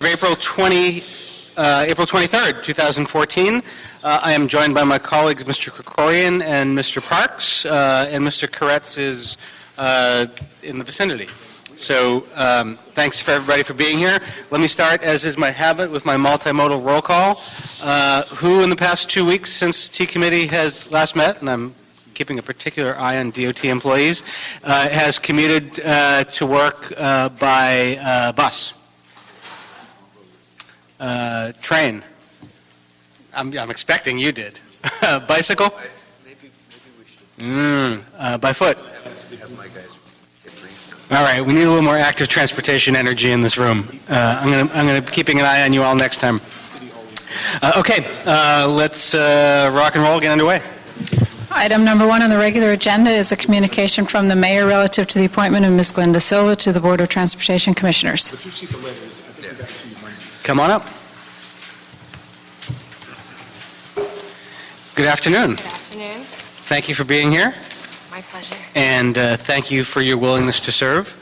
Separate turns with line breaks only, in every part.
April 23rd, 2014. I am joined by my colleagues, Mr. Krikorian and Mr. Parks, and Mr. Koretz is in the vicinity. So thanks for everybody for being here. Let me start, as is my habit, with my multimodal roll call. Who in the past 2 weeks since T-Committee has last met, and I'm keeping a particular eye on DOT employees, has commuted to work by bus? Train. I'm expecting you did. Bicycle?
Maybe we should.
By foot?
Have my guys get briefed.
All right, we need a little more active transportation energy in this room. I'm going to be keeping an eye on you all next time. Okay, let's rock and roll, get underway.
Item number 1 on the regular agenda is a communication from the mayor relative to the appointment of Ms. Glenda Silva to the Board of Transportation Commissioners.
Come on up. Good afternoon.
Good afternoon.
Thank you for being here.
My pleasure.
And thank you for your willingness to serve.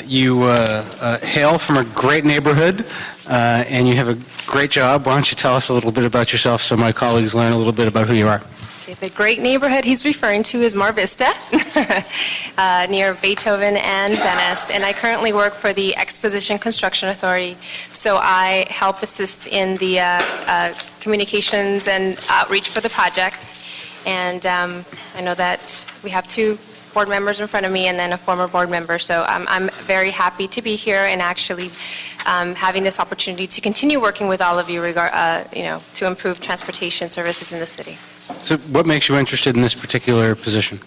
You hail from a great neighborhood, and you have a great job. Why don't you tell us a little bit about yourself so my colleagues learn a little bit about who you are?
Okay, the great neighborhood he's referring to is Mar Vista, near Beethoven and Venice. And I currently work for the Exposition Construction Authority. So I help assist in the communications and outreach for the project. And I know that we have 2 board members in front of me and then a former board member. So I'm very happy to be here and actually having this opportunity to continue working with all of you, to improve transportation services in the city.
So what makes you interested in this particular position?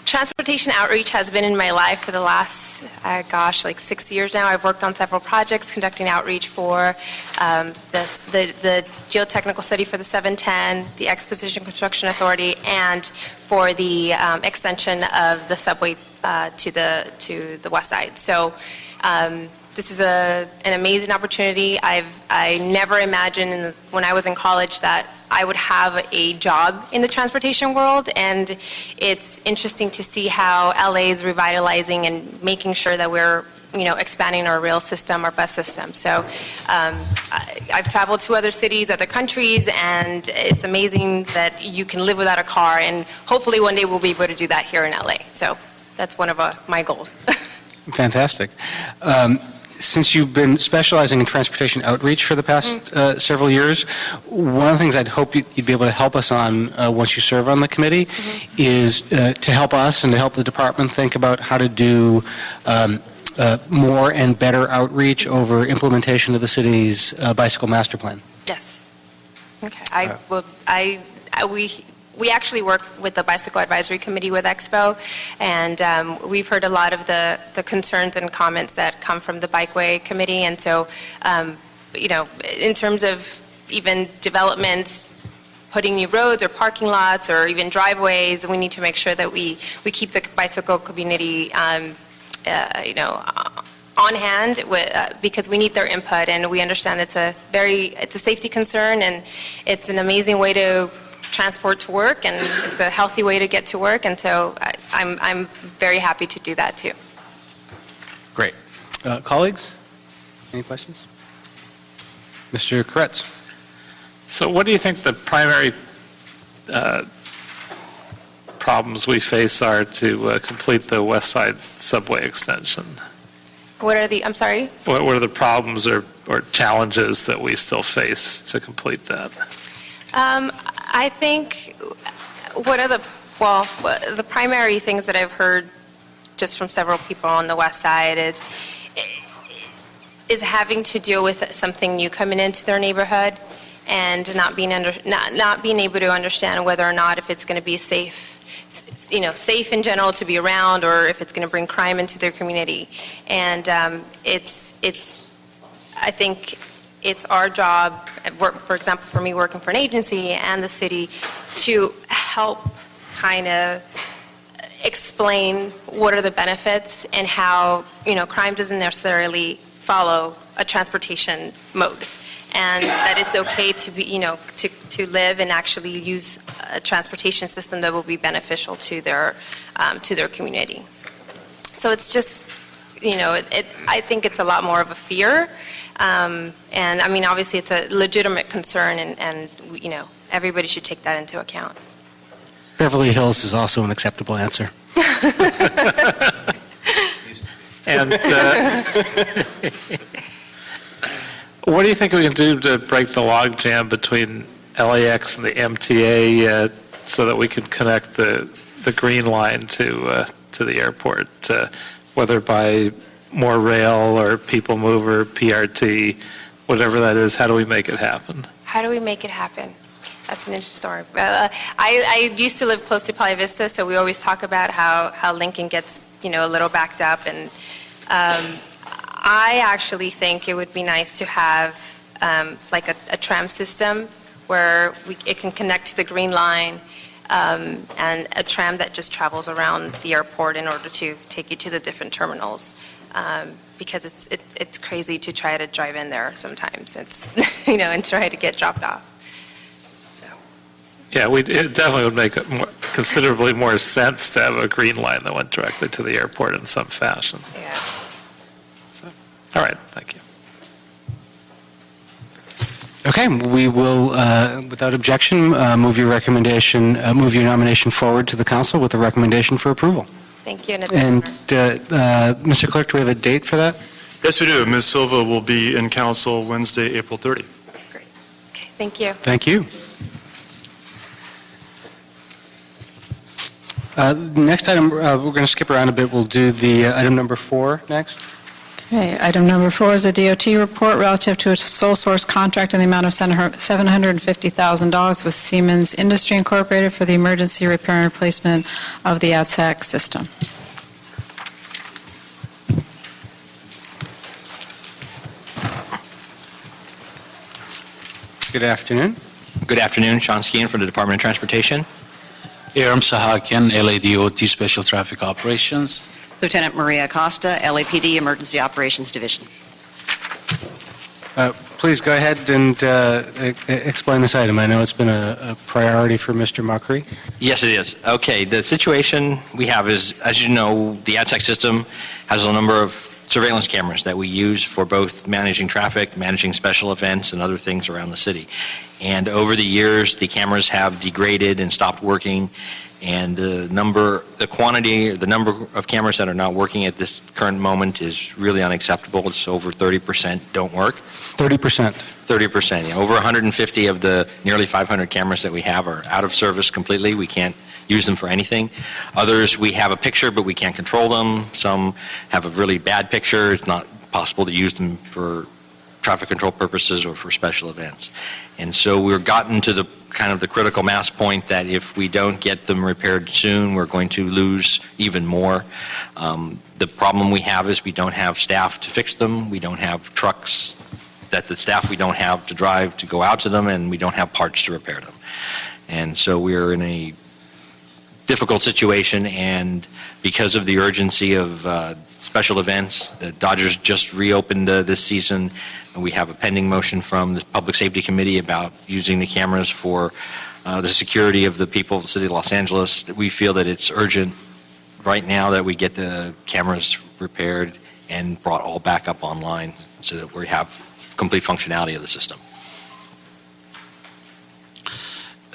Transportation outreach has been in my life for the last, 6 years now. I've worked on several projects conducting outreach for the geotechnical study for the 710, the Exposition Construction Authority, and for the extension of the subway to the west side. So this is an amazing opportunity. I never imagined when I was in college that I would have a job in the transportation world, and it's interesting to see how LA is revitalizing and making sure that we're expanding our rail system, our bus system. So I've traveled to other cities, other countries, and it's amazing that you can live without a car, and hopefully one day we'll be able to do that here in LA. So that's one of my goals.
Fantastic. Since you've been specializing in transportation outreach for the past several years, one of the things I'd hope you'd be able to help us on once you serve on the committee is to help us and to help the department think about how to do more and better outreach over implementation of the city's bicycle master plan.
Yes. Okay. We actually work with the Bicycle Advisory Committee with Expo, and we've heard a lot of the concerns and comments that come from the Bikeway Committee. And so, in terms of even developments, putting new roads or parking lots or even driveways, we need to make sure that we keep the bicycle community, on hand because we need their input, and we understand it's a safety concern, and it's an amazing way to transport to work, and it's a healthy way to get to work, and so I'm very happy to do that too.
Great. Colleagues, any questions? Mr. Koretz.
So what do you think the primary problems we face are to complete the West Side subway extension?
I'm sorry?
What are the problems or challenges that we still face to complete that?
I think the primary things that I've heard just from several people on the west side is having to deal with something new coming into their neighborhood and not being able to understand whether or not if it's going to be safe in general to be around, or if it's going to bring crime into their community. And I think it's our job, for example, for me working for an agency and the city, to help kind of explain what are the benefits and how, crime doesn't necessarily follow a transportation mode, and that it's okay to be, to live and actually use a transportation system that will be beneficial to their community. So it's just I think it's a lot more of a fear. And I mean, obviously it's a legitimate concern, and everybody should take that into account.
Beverly Hills is also an acceptable answer.
And what do you think we can do to break the logjam between LAX and the MTA so that we can connect the Green Line to the airport, whether by more rail or people mover, PRT, whatever that is? How do we make it happen?
How do we make it happen? That's an interesting story. I used to live close to Playa Vista, so we always talk about how Lincoln gets, a little backed up. And I actually think it would be nice to have like a tram system where it can connect to the Green Line, and a tram that just travels around the airport in order to take you to the different terminals. Because it's crazy to try to drive in there sometimes. It's and try to get dropped off.
Yeah, it definitely would make considerably more sense to have a Green Line that went directly to the airport in some fashion.
Yeah.
So, all right, thank you.
Okay, we will, without objection, move your nomination forward to the council with a recommendation for approval.
Thank you.
And Mr. Clerk, do we have a date for that?
Yes, we do. Ms. Silva will be in council Wednesday, April 30.
Great. Okay, thank you.
Thank you. Next item, we're going to skip around a bit. We'll do the item number 4 next.
Okay, item number 4 is a DOT report relative to a sole source contract in the amount of $750,000 with Siemens Industry Incorporated for the emergency repair and replacement of the ATSAC system.
Good afternoon.
Good afternoon. Sean Skeen from the Department of Transportation.
Aram Sahakian, LADOT Special Traffic Operations.
Lieutenant Maria Acosta, LAPD Emergency Operations Division.
Please go ahead and explain this item. I know it's been a priority for Mr. Makri.
Yes, it is. Okay, the situation we have is, as you know, the ATSAC system has a number of surveillance cameras that we use for both managing traffic, managing special events, and other things around the city. And over the years, the cameras have degraded and stopped working, and the number of cameras that are not working at this current moment is really unacceptable. It's over 30% don't work.
30%.
30%. Yeah. Over 150 of the nearly 500 cameras that we have are out of service completely. We can't use them for anything. Others, we have a picture, but we can't control them. Some have a really bad picture. It's not possible to use them for traffic control purposes or for special events. And so we're gotten to the kind of the critical mass point that if we don't get them repaired soon, we're going to lose even more. The problem we have is we don't have staff to fix them. We don't have trucks that the staff we don't have to drive to go out to them, and we don't have parts to repair them. And so we're in a difficult situation, and because of the urgency of special events, the Dodgers just reopened this season, and we have a pending motion from the Public Safety Committee about using the cameras for the security of the people of the city of Los Angeles. We feel that it's urgent right now that we get the cameras repaired and brought all back up online so that we have complete functionality of the system.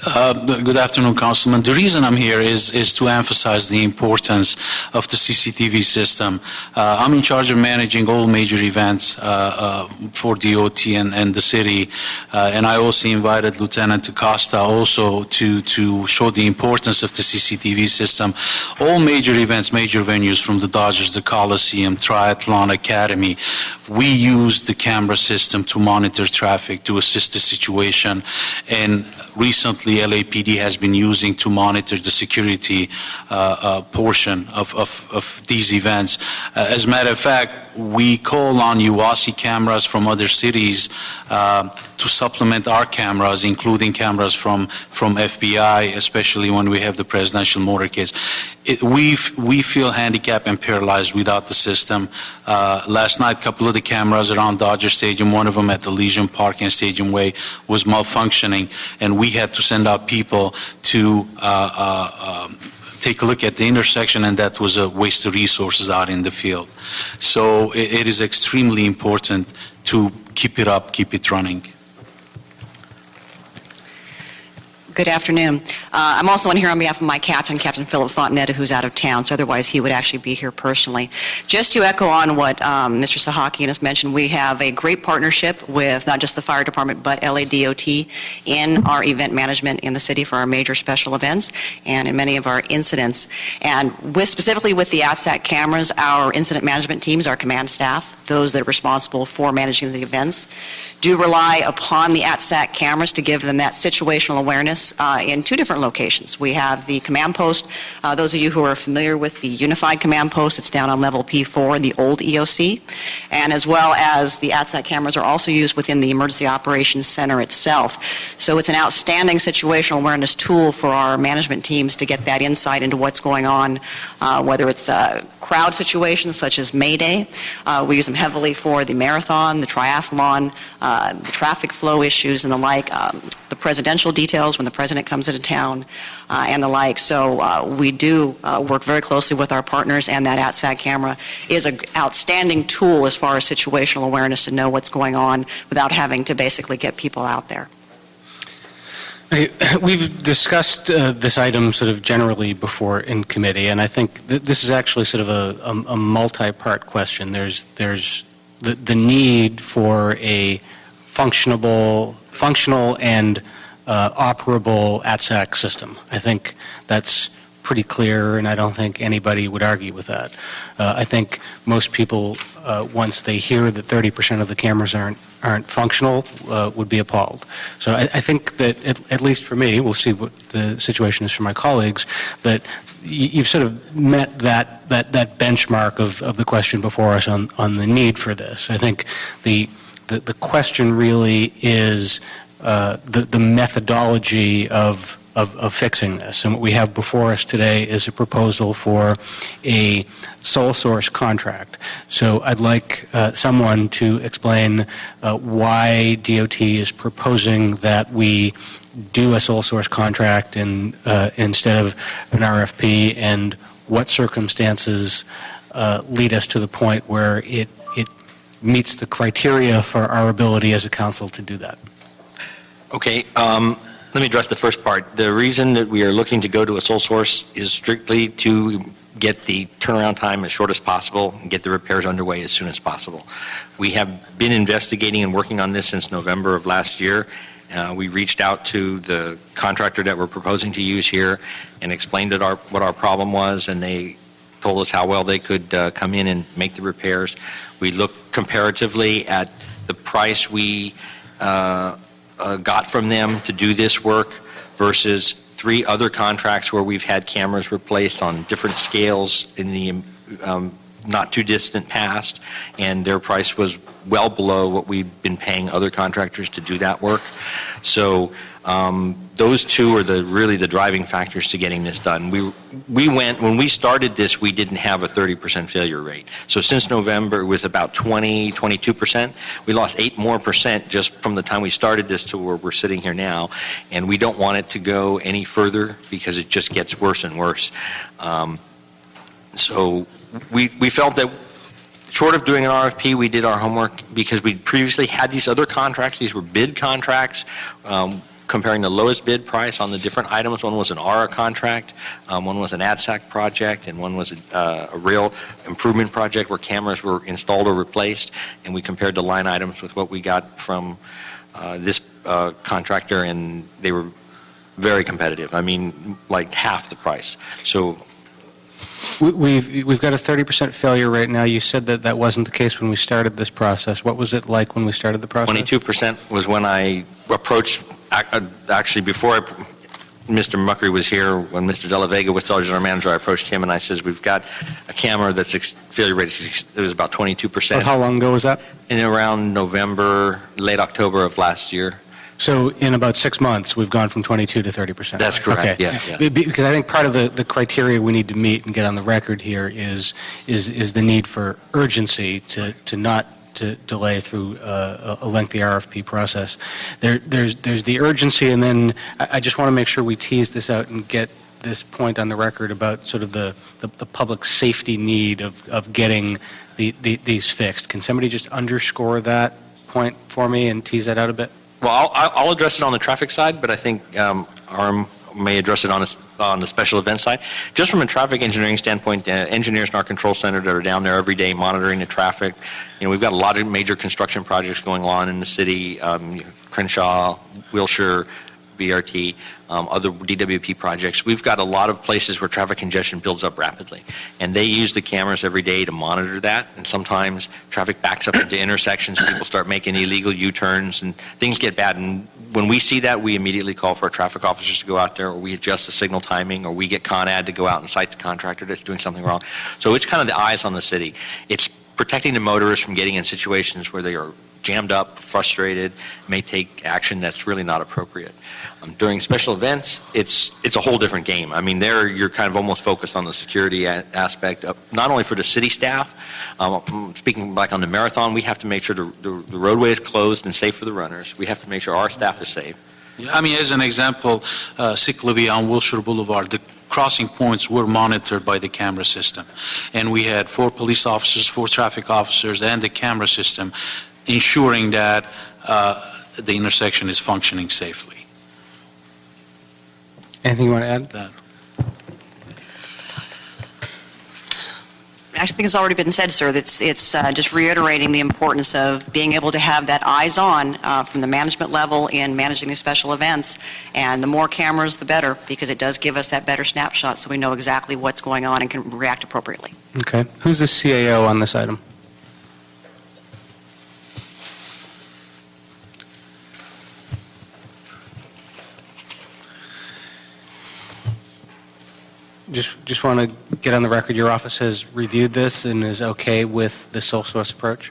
Good afternoon, Councilman. The reason I'm here is to emphasize the importance of the CCTV system. I'm in charge of managing all major events for DOT and the city, and I also invited Lieutenant Acosta also to show the importance of the CCTV system. All major events, major venues from the Dodgers, the Coliseum, Triathlon Academy, we use the camera system to monitor traffic, to assist the situation, and recently LAPD has been using to monitor the security portion of these events. As a matter of fact, we call on UASI cameras from other cities to supplement our cameras, including cameras from FBI, especially when we have the presidential motorcades. We feel handicapped and paralyzed without the system. Last night, a couple of the cameras around Dodger Stadium, one of them at the Legion Park and Stadium Way, was malfunctioning, and we had to send out people to take a look at the intersection, and that was a waste of resources out in the field. So it is extremely important to keep it up, keep it running.
Good afternoon. I'm also on here on behalf of my captain, Captain Philip Fontanetta, who's out of town, so otherwise he would actually be here personally. Just to echo on what Mr. Sahakian has mentioned, we have a great partnership with not just the fire department, but LADOT in our event management in the city for our major special events and in many of our incidents. And specifically with the ATSAC cameras, our incident management teams, our command staff, those that are responsible for managing the events, do rely upon the ATSAC cameras to give them that situational awareness in two different locations. We have the command post. Those of you who are familiar with the unified command post, it's down on level P4 in the old EOC. And as well as the ATSAC cameras are also used within the Emergency Operations Center itself. So it's an outstanding situational awareness tool for our management teams to get that insight into what's going on, whether it's crowd situations such as May Day. We use them heavily for the marathon, the triathlon, the traffic flow issues and the like, the presidential details when the president comes into town, and the like. So we do work very closely with our partners, and that ATSAC camera is an outstanding tool as far as situational awareness to know what's going on without having to basically get people out there.
We've discussed this item sort of generally before in committee, and I think this is actually sort of a multi-part question. There's the need for a functional and operable ATSAC system. I think that's pretty clear, and I don't think anybody would argue with that. I think most people, once they hear that 30% of the cameras aren't functional, would be appalled. So I think that, at least for me, we'll see what the situation is for my colleagues, that you've sort of met that benchmark of the question before us on the need for this. I think the question really is the methodology of fixing this. And what we have before us today is a proposal for a sole source contract. So I'd like someone to explain why DOT is proposing that we do a sole source contract instead of an RFP, and what circumstances lead us to the point where it meets the criteria for our ability as a council to do that.
Okay. Let me address the first part. The reason that we are looking to go to a sole source is strictly to get the turnaround time as short as possible and get the repairs underway as soon as possible. We have been investigating and working on this since November of last year. We reached out to the contractor that we're proposing to use here and explained what our problem was, and they told us how well they could come in and make the repairs. We looked comparatively at the price we got from them to do this work versus 3 other contracts where we've had cameras replaced on different scales in the not too distant past, and their price was well below what we've been paying other contractors to do that work. So those two are really the driving factors to getting this done. When we started this, we didn't have a 30% failure rate. So since November, it was about 22%. We lost 8% more just from the time we started this to where we're sitting here now, and we don't want it to go any further because it just gets worse and worse. So we felt that short of doing an RFP, we did our homework because we previously had these other contracts. These were bid contracts, comparing the lowest bid price on the different items. One was an ARA contract, one was an ATSAC project, and one was a real improvement project where cameras were installed or replaced, and we compared the line items with what we got from this contractor, and they were very competitive. I mean, like half the price. So
we've got a 30% failure rate now. You said that wasn't the case when we started this process. What was it like when we started the process?
22% was when I approached, actually before Mr. Muckery was here, when Mr. De La Vega was our general manager, I approached him and I says, we've got a camera that's failure rate, it was about 22%.
How long ago was that?
In around November, late October of last year.
So in about 6 months, we've gone from 22 to 30%.
That's correct.
Okay.
Yeah.
Because I think part of the criteria we need to meet and get on the record here is the need for urgency to not to delay through a lengthy RFP process. There's the urgency, and then I just want to make sure we tease this out and get this point on the record about sort of the public safety need of getting these fixed. Can somebody just underscore that point for me and tease that out a bit?
Well, I'll address it on the traffic side, but I think Arm may address it on the special event side. Just from a traffic engineering standpoint, engineers in our control center that are down there every day monitoring the traffic. We've got a lot of major construction projects going on in the city, Crenshaw, Wilshire, BRT, other DWP projects. We've got a lot of places where traffic congestion builds up rapidly, and they use the cameras every day to monitor that, and sometimes traffic backs up into intersections, people start making illegal U-turns, and things get bad. And when we see that, we immediately call for our traffic officers to go out there, or we adjust the signal timing, or we get ConAd to go out and cite the contractor that's doing something wrong. So it's kind of the eyes on the city. It's protecting the motorists from getting in situations where they are jammed up, frustrated, may take action that's really not appropriate. During special events, it's a whole different game. I mean, there you're kind of almost focused on the security aspect, not only for the city staff. Speaking like on the marathon, we have to make sure the roadway is closed and safe for the runners. We have to make sure our staff is safe.
I mean, as an example, Ciclavia on Wilshire Boulevard, the crossing points were monitored by the camera system. And we had 4 police officers, 4 traffic officers, and the camera system ensuring that the intersection is functioning safely.
Anything you want to add?
That.
I think it's already been said, sir. It's just reiterating the importance of being able to have that eyes on from the management level in managing these special events. And the more cameras, the better, because it does give us that better snapshot so we know exactly what's going on and can react appropriately.
Okay. Who's the CAO on this item? Just want to get on the record, your office has reviewed this and is okay with the sole source approach?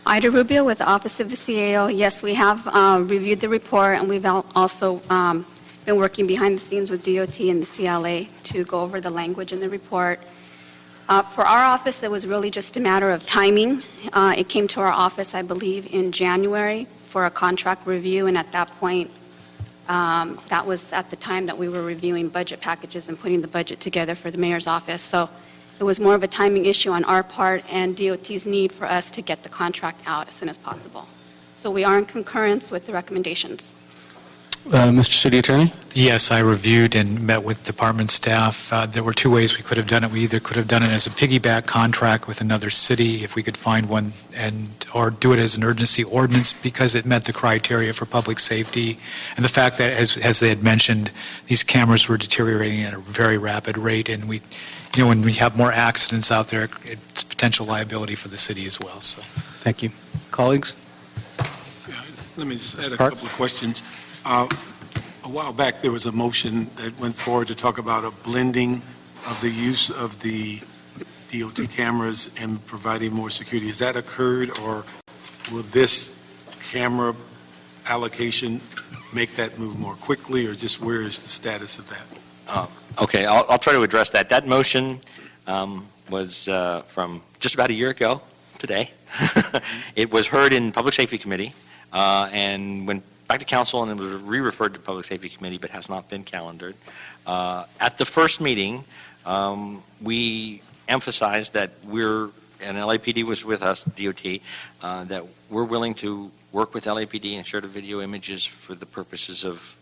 Ida Rubio with the Office of the CAO. Yes, we have reviewed the report, and we've also been working behind the scenes with DOT and the CLA to go over the language in the report. For our office, it was really just a matter of timing. It came to our office, I believe, in January for a contract review, and at that point, that was at the time that we were reviewing budget packages and putting the budget together for the mayor's office. So it was more of a timing issue on our part and DOT's need for us to get the contract out as soon as possible. So we are in concurrence with the recommendations.
Mr. City Attorney?
Yes, I reviewed and met with department staff. There were 2 ways we could have done it. We either could have done it as a piggyback contract with another city, if we could find one, or do it as an urgency ordinance because it met the criteria for public safety. And the fact that, as they had mentioned, these cameras were deteriorating at a very rapid rate, and when we have more accidents out there, it's potential liability for the city as well. So,
thank you. Colleagues?
Let me just add a couple of questions. A while back, there was a motion that went forward to talk about a blending of the use of the DOT cameras and providing more security. Has that occurred, or will this camera allocation make that move more quickly, or just where is the status of that?
Okay, I'll try to address that. That motion was from just about a year ago today. It was heard in Public Safety Committee and went back to council, and it was re-referred to Public Safety Committee, but has not been calendared. At the first meeting, we emphasized that and LAPD was with us, DOT, that we're willing to work with LAPD and share the video images for the purposes of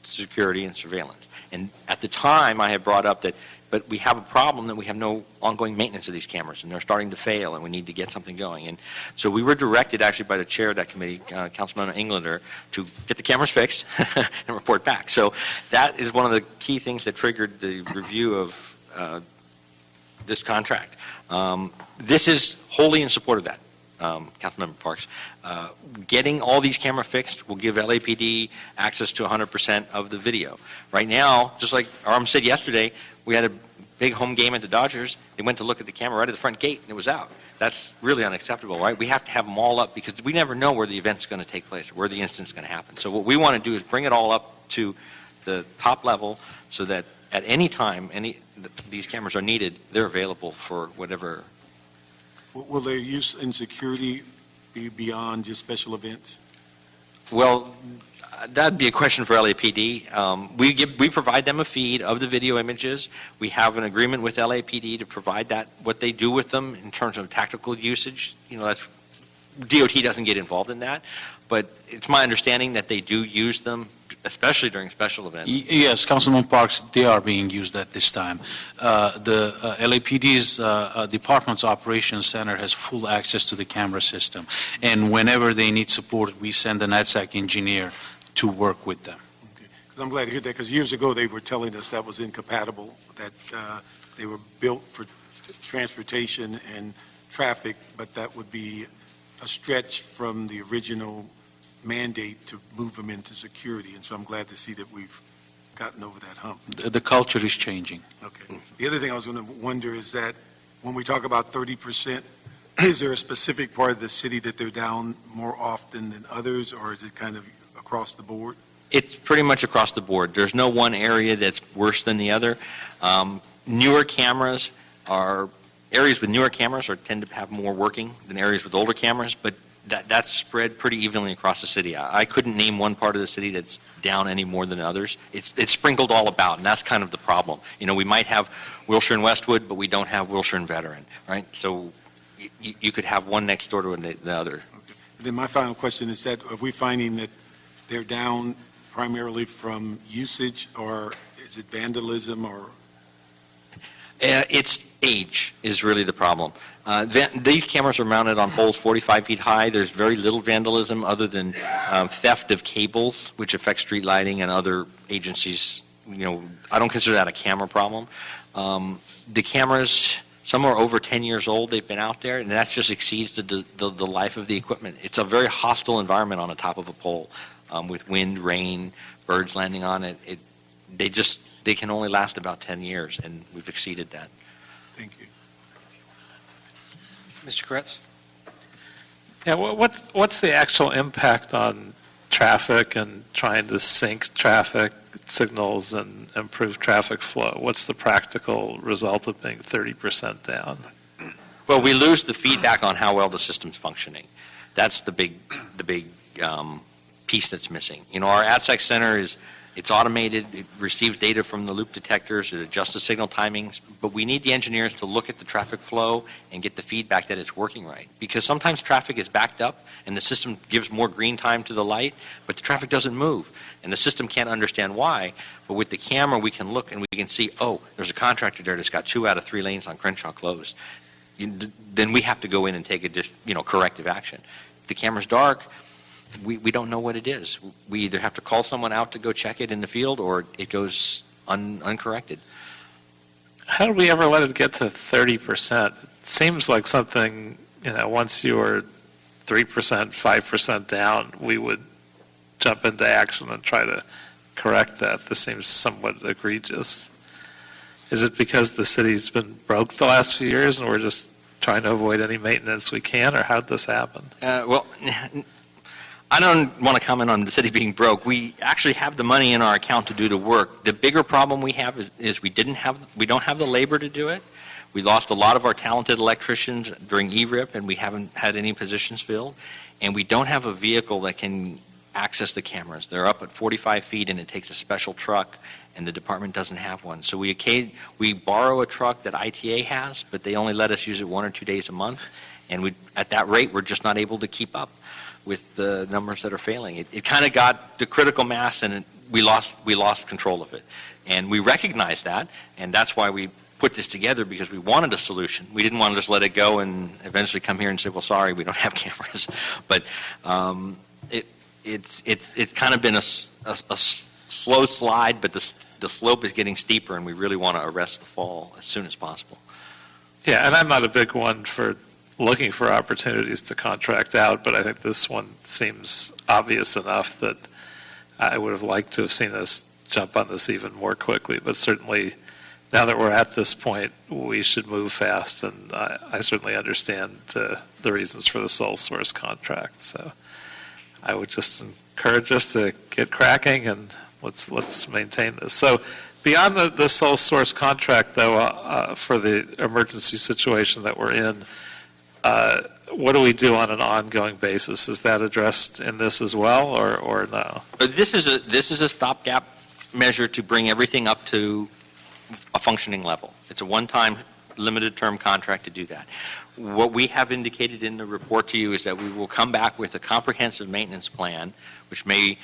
security and surveillance. And at the time, I had brought up that, but we have a problem that we have no ongoing maintenance of these cameras, and they're starting to fail, and we need to get something going. And so we were directed, actually, by the chair of that committee, Councilman Englander, to get the cameras fixed and report back. So that is one of the key things that triggered the review of this contract. This is wholly in support of that. Councilmember Parks, getting all these cameras fixed will give LAPD access to 100% of the video. Right now, just like Arm said yesterday, we had a big home game at the Dodgers. They went to look at the camera right at the front gate, and it was out. That's really unacceptable, right? We have to have them all up because we never know where the event's going to take place or where the incident's going to happen. So what we want to do is bring it all up to the top level so that at any time these cameras are needed, they're available for whatever.
Will their use in security be beyond just special events?
Well, That'd be a question for LAPD. We provide them a feed of the video images. We have an agreement with LAPD to provide that, what they do with them in terms of tactical usage. That's DOT doesn't get involved in that, but it's my understanding that they do use them, especially during special events.
Yes, Councilman Parks, they are being used at this time. The LAPD's Department's Operations Center has full access to the camera system, and whenever they need support, we send an NetSec engineer to work with them.
Okay. 'Cause I'm glad to hear that, because years ago they were telling us that was incompatible, that they were built for transportation and traffic, but that would be a stretch from the original mandate to move them into security. And so I'm glad to see that we've gotten over that hump.
The culture is changing.
Okay. The other thing I was going to wonder is that when we talk about 30%, is there a specific part of the city that they're down more often than others, or is it kind of across the board?
It's pretty much across the board. There's no one area that's worse than the other. Newer cameras are, areas with newer cameras tend to have more working than areas with older cameras, but that's spread pretty evenly across the city. I couldn't name one part of the city that's down any more than others. It's sprinkled all about, and that's kind of the problem. We might have Wilshire and Westwood, but we don't have Wilshire and Veteran, right? So you could have one next door to the other.
Okay. Then my final question is that, are we finding that they're down primarily from usage, or is it vandalism, or?
It's age is really the problem. These cameras are mounted on poles 45 feet high. There's very little vandalism other than theft of cables, which affects street lighting and other agencies. I don't consider that a camera problem. The cameras, some are over 10 years old. They've been out there, and that just exceeds the life of the equipment. It's a very hostile environment on the top of a pole with wind, rain, birds landing on it. They can only last about 10 years, and we've exceeded that.
Thank you.
Mr. Koretz?
Yeah, what's the actual impact on traffic and trying to sync traffic signals and improve traffic flow? What's the practical result of being 30% down?
Well, we lose the feedback on how well the system's functioning. That's the big piece that's missing. Our AdSec center it's automated. It receives data from the loop detectors. It adjusts the signal timings. But we need the engineers to look at the traffic flow and get the feedback that it's working right. Because sometimes traffic is backed up and the system gives more green time to the light, but the traffic doesn't move. And the system can't understand why. But with the camera, we can look and we can see, there's a contractor there that's got 2 out of 3 lanes on Crenshaw closed. Then we have to go in and take corrective action. If the camera's dark, we don't know what it is. We either have to call someone out to go check it in the field, or it goes uncorrected.
How did we ever let it get to 30%? It seems like something, once you were 3%, 5% down, we would jump into action and try to correct that. This seems somewhat egregious. Is it because the city's been broke the last few years and we're just trying to avoid any maintenance we can, or how did this happen?
I don't want to comment on the city being broke. We actually have the money in our account to do the work. The bigger problem we have is we don't have the labor to do it. We lost a lot of our talented electricians during ERIP, and we haven't had any positions filled. And we don't have a vehicle that can access the cameras. They're up at 45 feet, and it takes a special truck, and the department doesn't have one. So we borrow a truck that ITA has, but they only let us use it 1 or 2 days a month. And at that rate, we're just not able to keep up with the numbers that are failing. It kind of got the critical mass, and we lost control of it. And we recognized that, and that's why we put this together, because we wanted a solution. We didn't want to just let it go and eventually come here and say, well, sorry, we don't have cameras. But it's kind of been a slow slide, but the slope is getting steeper, and we really want to arrest the fall as soon as possible.
Yeah, and I'm not a big one for looking for opportunities to contract out, but I think this one seems obvious enough that I would have liked to have seen us jump on this even more quickly. But certainly, now that we're at this point, we should move fast, and I certainly understand the reasons for the sole source contract. So I would just encourage us to get cracking, and let's maintain this. So beyond the sole source contract, though, for the emergency situation that we're in, what do we do on an ongoing basis? Is that addressed in this as well, or no?
This is a stopgap measure to bring everything up to a functioning level. It's a one-time, limited-term contract to do that. What we have indicated in the report to you is that we will come back with a comprehensive maintenance plan, which may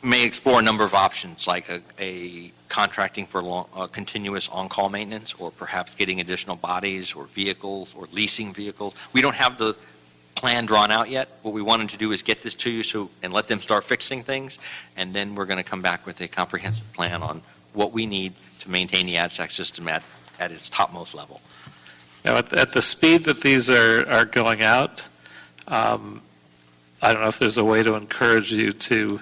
explore a number of options, like a contracting for continuous on-call maintenance, or perhaps getting additional bodies or vehicles or leasing vehicles. We don't have the plan drawn out yet. What we wanted to do is get this to you and let them start fixing things, and then we're going to come back with a comprehensive plan on what we need to maintain the ADSAC system at its topmost level.
Now, at the speed that these are going out, I don't know if there's a way to encourage you to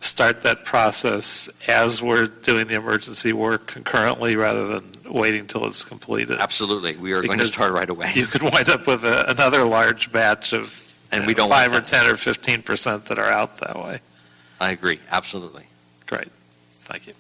start that process as we're doing the emergency work concurrently rather than waiting till it's completed.
Absolutely. We are going to start right away.
You could wind up with another large batch of
we don't
5 or 10 or 15% that are out that way.
I agree. Absolutely.
Great. Thank you.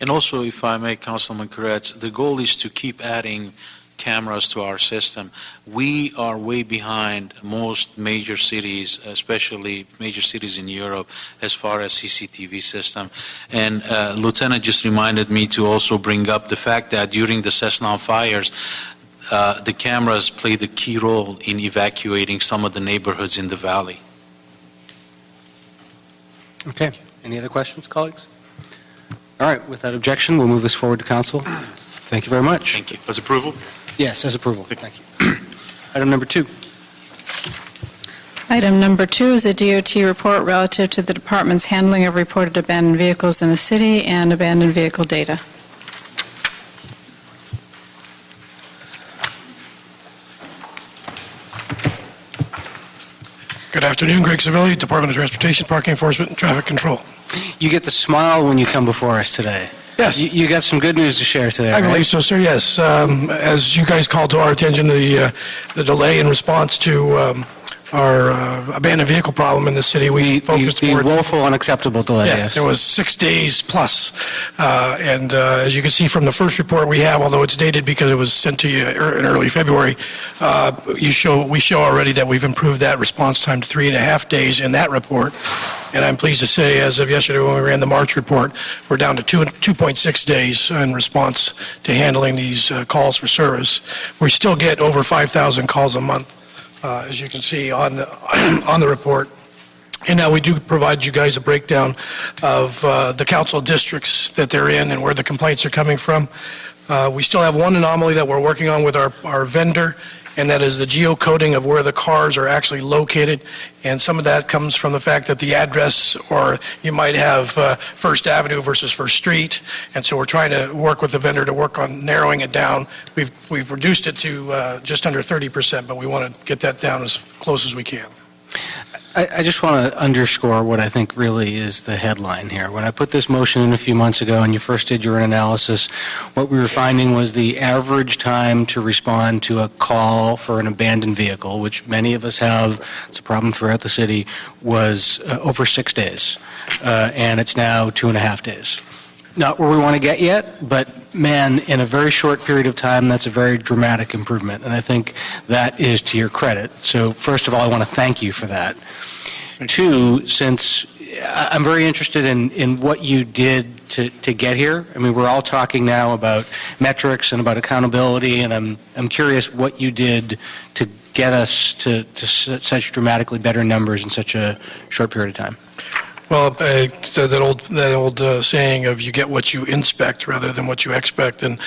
And also, if I may, Councilman Koretz, the goal is to keep adding cameras to our system. We are way behind most major cities, especially major cities in Europe, as far as CCTV system. And Lieutenant just reminded me to also bring up the fact that during the Cessna fires, the cameras played a key role in evacuating some of the neighborhoods in the valley.
Okay. Any other questions, colleagues? All right. Without objection, we'll move this forward to council. Thank you very much.
Thank you.
As approval?
Yes, as approval. Thank you. Item number 2.
Item number 2 is a DOT report relative to the department's handling of reported abandoned vehicles in the city and abandoned vehicle data.
Good afternoon, Greg Savelli, Department of Transportation, Parking Enforcement, and Traffic Control.
You get the smile when you come before us today.
Yes.
You got some good news to share today,
I
right?
believe so, sir, yes. As you guys called to our attention, the delay in response to our abandoned vehicle problem in the city, we focused
the
more...
woeful, unacceptable delay,
Yes, there was 6 days plus. And as you can see from the first report we have, although it's dated because it was sent to you in early February, we show already that we've improved that response time to 3.5 days in that report. And I'm pleased to say, as of yesterday when we ran the March report, we're down to 2.6 days in response to handling these calls for service. We still get over 5,000 calls a month, as you can see on the report. And now we do provide you guys a breakdown of the council districts that they're in and where the complaints are coming from. We still have one anomaly that we're working on with our vendor, and that is the geocoding of where the cars are actually located. And some of that comes from the fact that the address, or you might have First Avenue versus First Street. And so we're trying to work with the vendor to work on narrowing it down. We've reduced it to just under 30%, but we want to get that down as close as we can.
I just want to underscore what I think really is the headline here. When I put this motion in a few months ago and you first did your analysis, what we were finding was the average time to respond to a call for an abandoned vehicle, which many of us have, it's a problem throughout the city, was over 6 days. And it's now 2.5 days. Not where we want to get yet, but man, in a very short period of time, that's a very dramatic improvement. And I think that is to your credit. So first of all, I want to thank you for that. 2, since I'm very interested in what you did to get here. I mean, we're all talking now about metrics and about accountability, and I'm curious what you did to get us to such dramatically better numbers in such a short period of time.
Well, that old saying of you get what you inspect rather than what you expect, and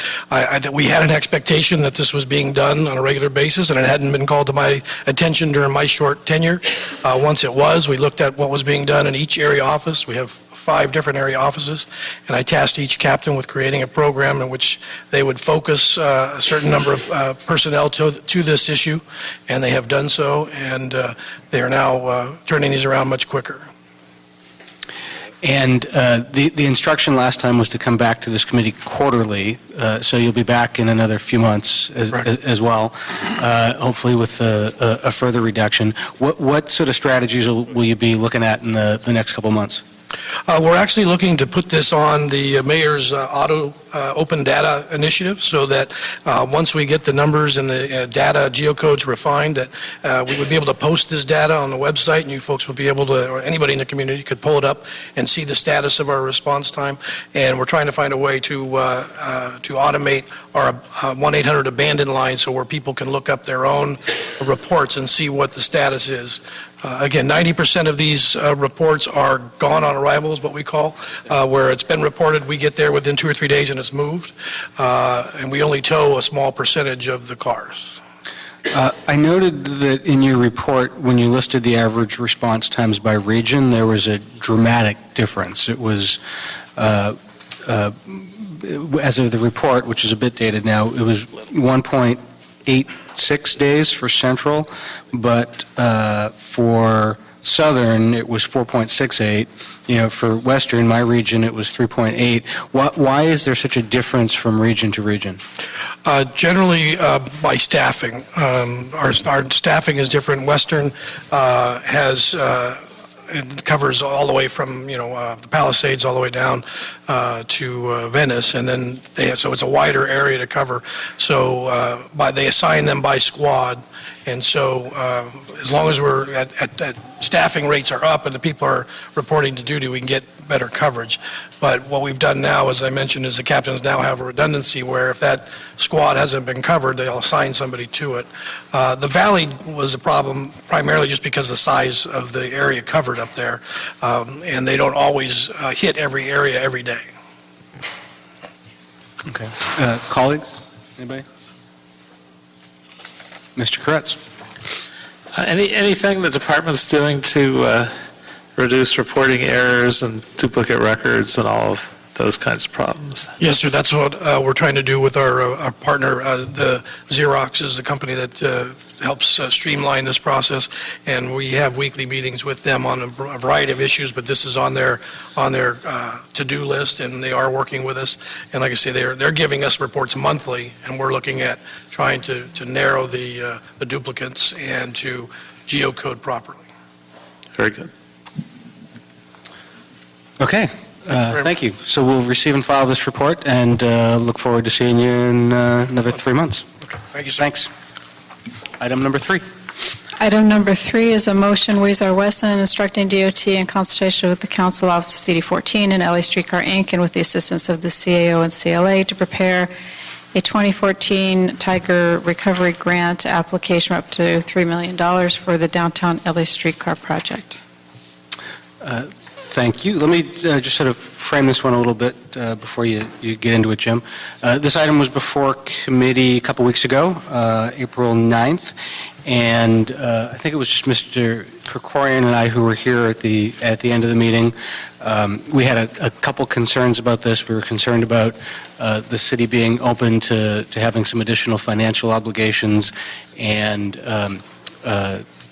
we had an expectation that this was being done on a regular basis, and it hadn't been called to my attention during my short tenure. Once it was, we looked at what was being done in each area office. We have 5 different area offices, and I tasked each captain with creating a program in which they would focus a certain number of personnel to this issue, and they have done so, and they are now turning these around much quicker.
And the instruction last time was to come back to this committee quarterly, so you'll be back in another few months as well, hopefully with a further reduction. What sort of strategies will you be looking at in the next couple of months?
We're actually looking to put this on the mayor's auto open data initiative so that once we get the numbers and the data geocodes refined, that we would be able to post this data on the website, and you folks would be able to, or anybody in the community could pull it up and see the status of our response time. And we're trying to find a way to automate our 1-800 abandoned line so where people can look up their own reports and see what the status is. Again, 90% of these reports are gone on arrival, is what we call, where it's been reported, we get there within 2 or 3 days and it's moved, and we only tow a small percentage of the cars.
I noted that in your report, when you listed the average response times by region, there was a dramatic difference. It was, as of the report, which is a bit dated now, it was 1.86 days for Central, but for Southern, it was 4.68. For Western, my region, it was 3.8. Why is there such a difference from region to region?
Generally, by staffing. Our staffing is different. Western it covers all the way from the Palisades all the way down to Venice, and then so it's a wider area to cover. So they assign them by squad, and so as long as we're at staffing rates are up and the people are reporting to duty, we can get better coverage. But what we've done now, as I mentioned, is the captains now have a redundancy where if that squad hasn't been covered, they'll assign somebody to it. The Valley was a problem primarily just because of the size of the area covered up there, and they don't always hit every area every day.
Okay. Colleagues? Anybody? Mr. Koretz.
Anything the department's doing to reduce reporting errors and duplicate records and all of those kinds of problems?
Yes, sir. That's what we're trying to do with our partner. The Xerox is the company that helps streamline this process, and we have weekly meetings with them on a variety of issues. But this is on their to-do list, and they are working with us. And like I say, they're giving us reports monthly, and we're looking at trying to narrow the duplicates and to geocode properly.
Very good.
Okay. Thank you. So we'll receive and file this report and look forward to seeing you in another 3 months.
Okay. Thank you, sir.
Thanks. Item number 3.
Item number 3 is a motion, Weezer Wesson, instructing DOT in consultation with the Council Office of CD14 and LA Streetcar Inc., and with the assistance of the CAO and CLA to prepare a 2014 Tiger Recovery Grant application up to $3 million for the downtown LA Streetcar project.
Thank you. Let me just sort of frame this one a little bit before you get into it, Jim. This item was before committee a couple weeks ago, April 9th, and I think it was just Mr. Krikorian and I who were here at the end of the meeting. We had a couple concerns about this. We were concerned about the city being open to having some additional financial obligations, and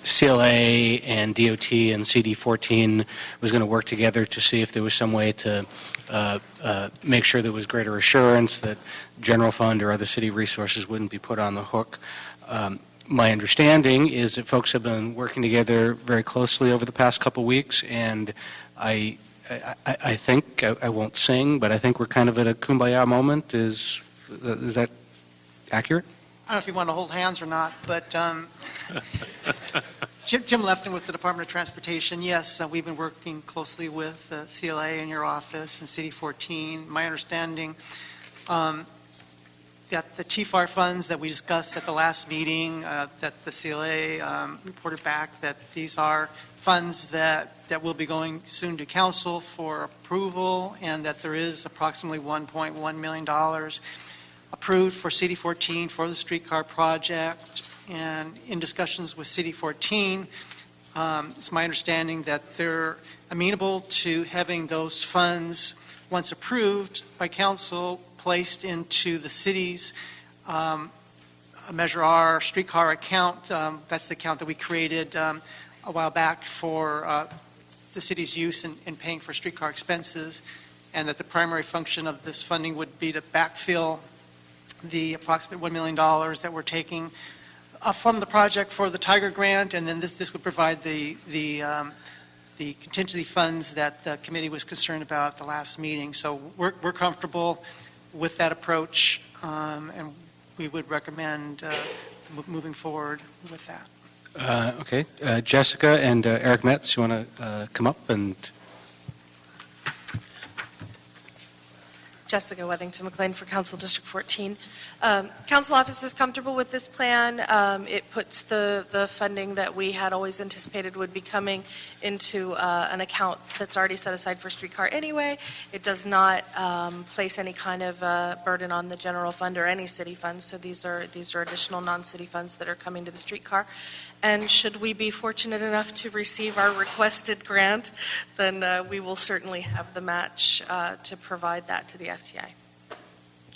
CLA and DOT and CD14 was going to work together to see if there was some way to make sure there was greater assurance that general fund or other city resources wouldn't be put on the hook. My understanding is that folks have been working together very closely over the past couple weeks, and I think, I won't sing, but I think we're kind of at a kumbaya moment. Is that accurate?
I don't know if you want to hold hands or not, but Jim Lefton with the Department of Transportation. Yes, we've been working closely with CLA in your office and CD14. My understanding that the TFAR funds that we discussed at the last meeting, that the CLA reported back that these are funds that will be going soon to council for approval, and that there is approximately $1.1 million approved for CD14 for the streetcar project. And in discussions with CD14, it's my understanding that they're amenable to having those funds, once approved by council, placed into the city's Measure R streetcar account. That's the account that we created a while back for the city's use in paying for streetcar expenses, and that the primary function of this funding would be to backfill the approximate $1 million that we're taking from the project for the Tiger Grant, and then this would provide the the contingency funds that the committee was concerned about at the last meeting. So we're comfortable with that approach, and we would recommend moving forward with that.
Okay. Jessica and Eric Metz, you want to come up and...
Jessica Wethington McLean for Council District 14. Council office is comfortable with this plan. It puts the funding that we had always anticipated would be coming into an account that's already set aside for streetcar anyway. It does not place any kind of burden on the general fund or any city funds. So these are additional non-city funds that are coming to the streetcar. And should we be fortunate enough to receive our requested grant, then we will certainly have the match to provide that to the FTA.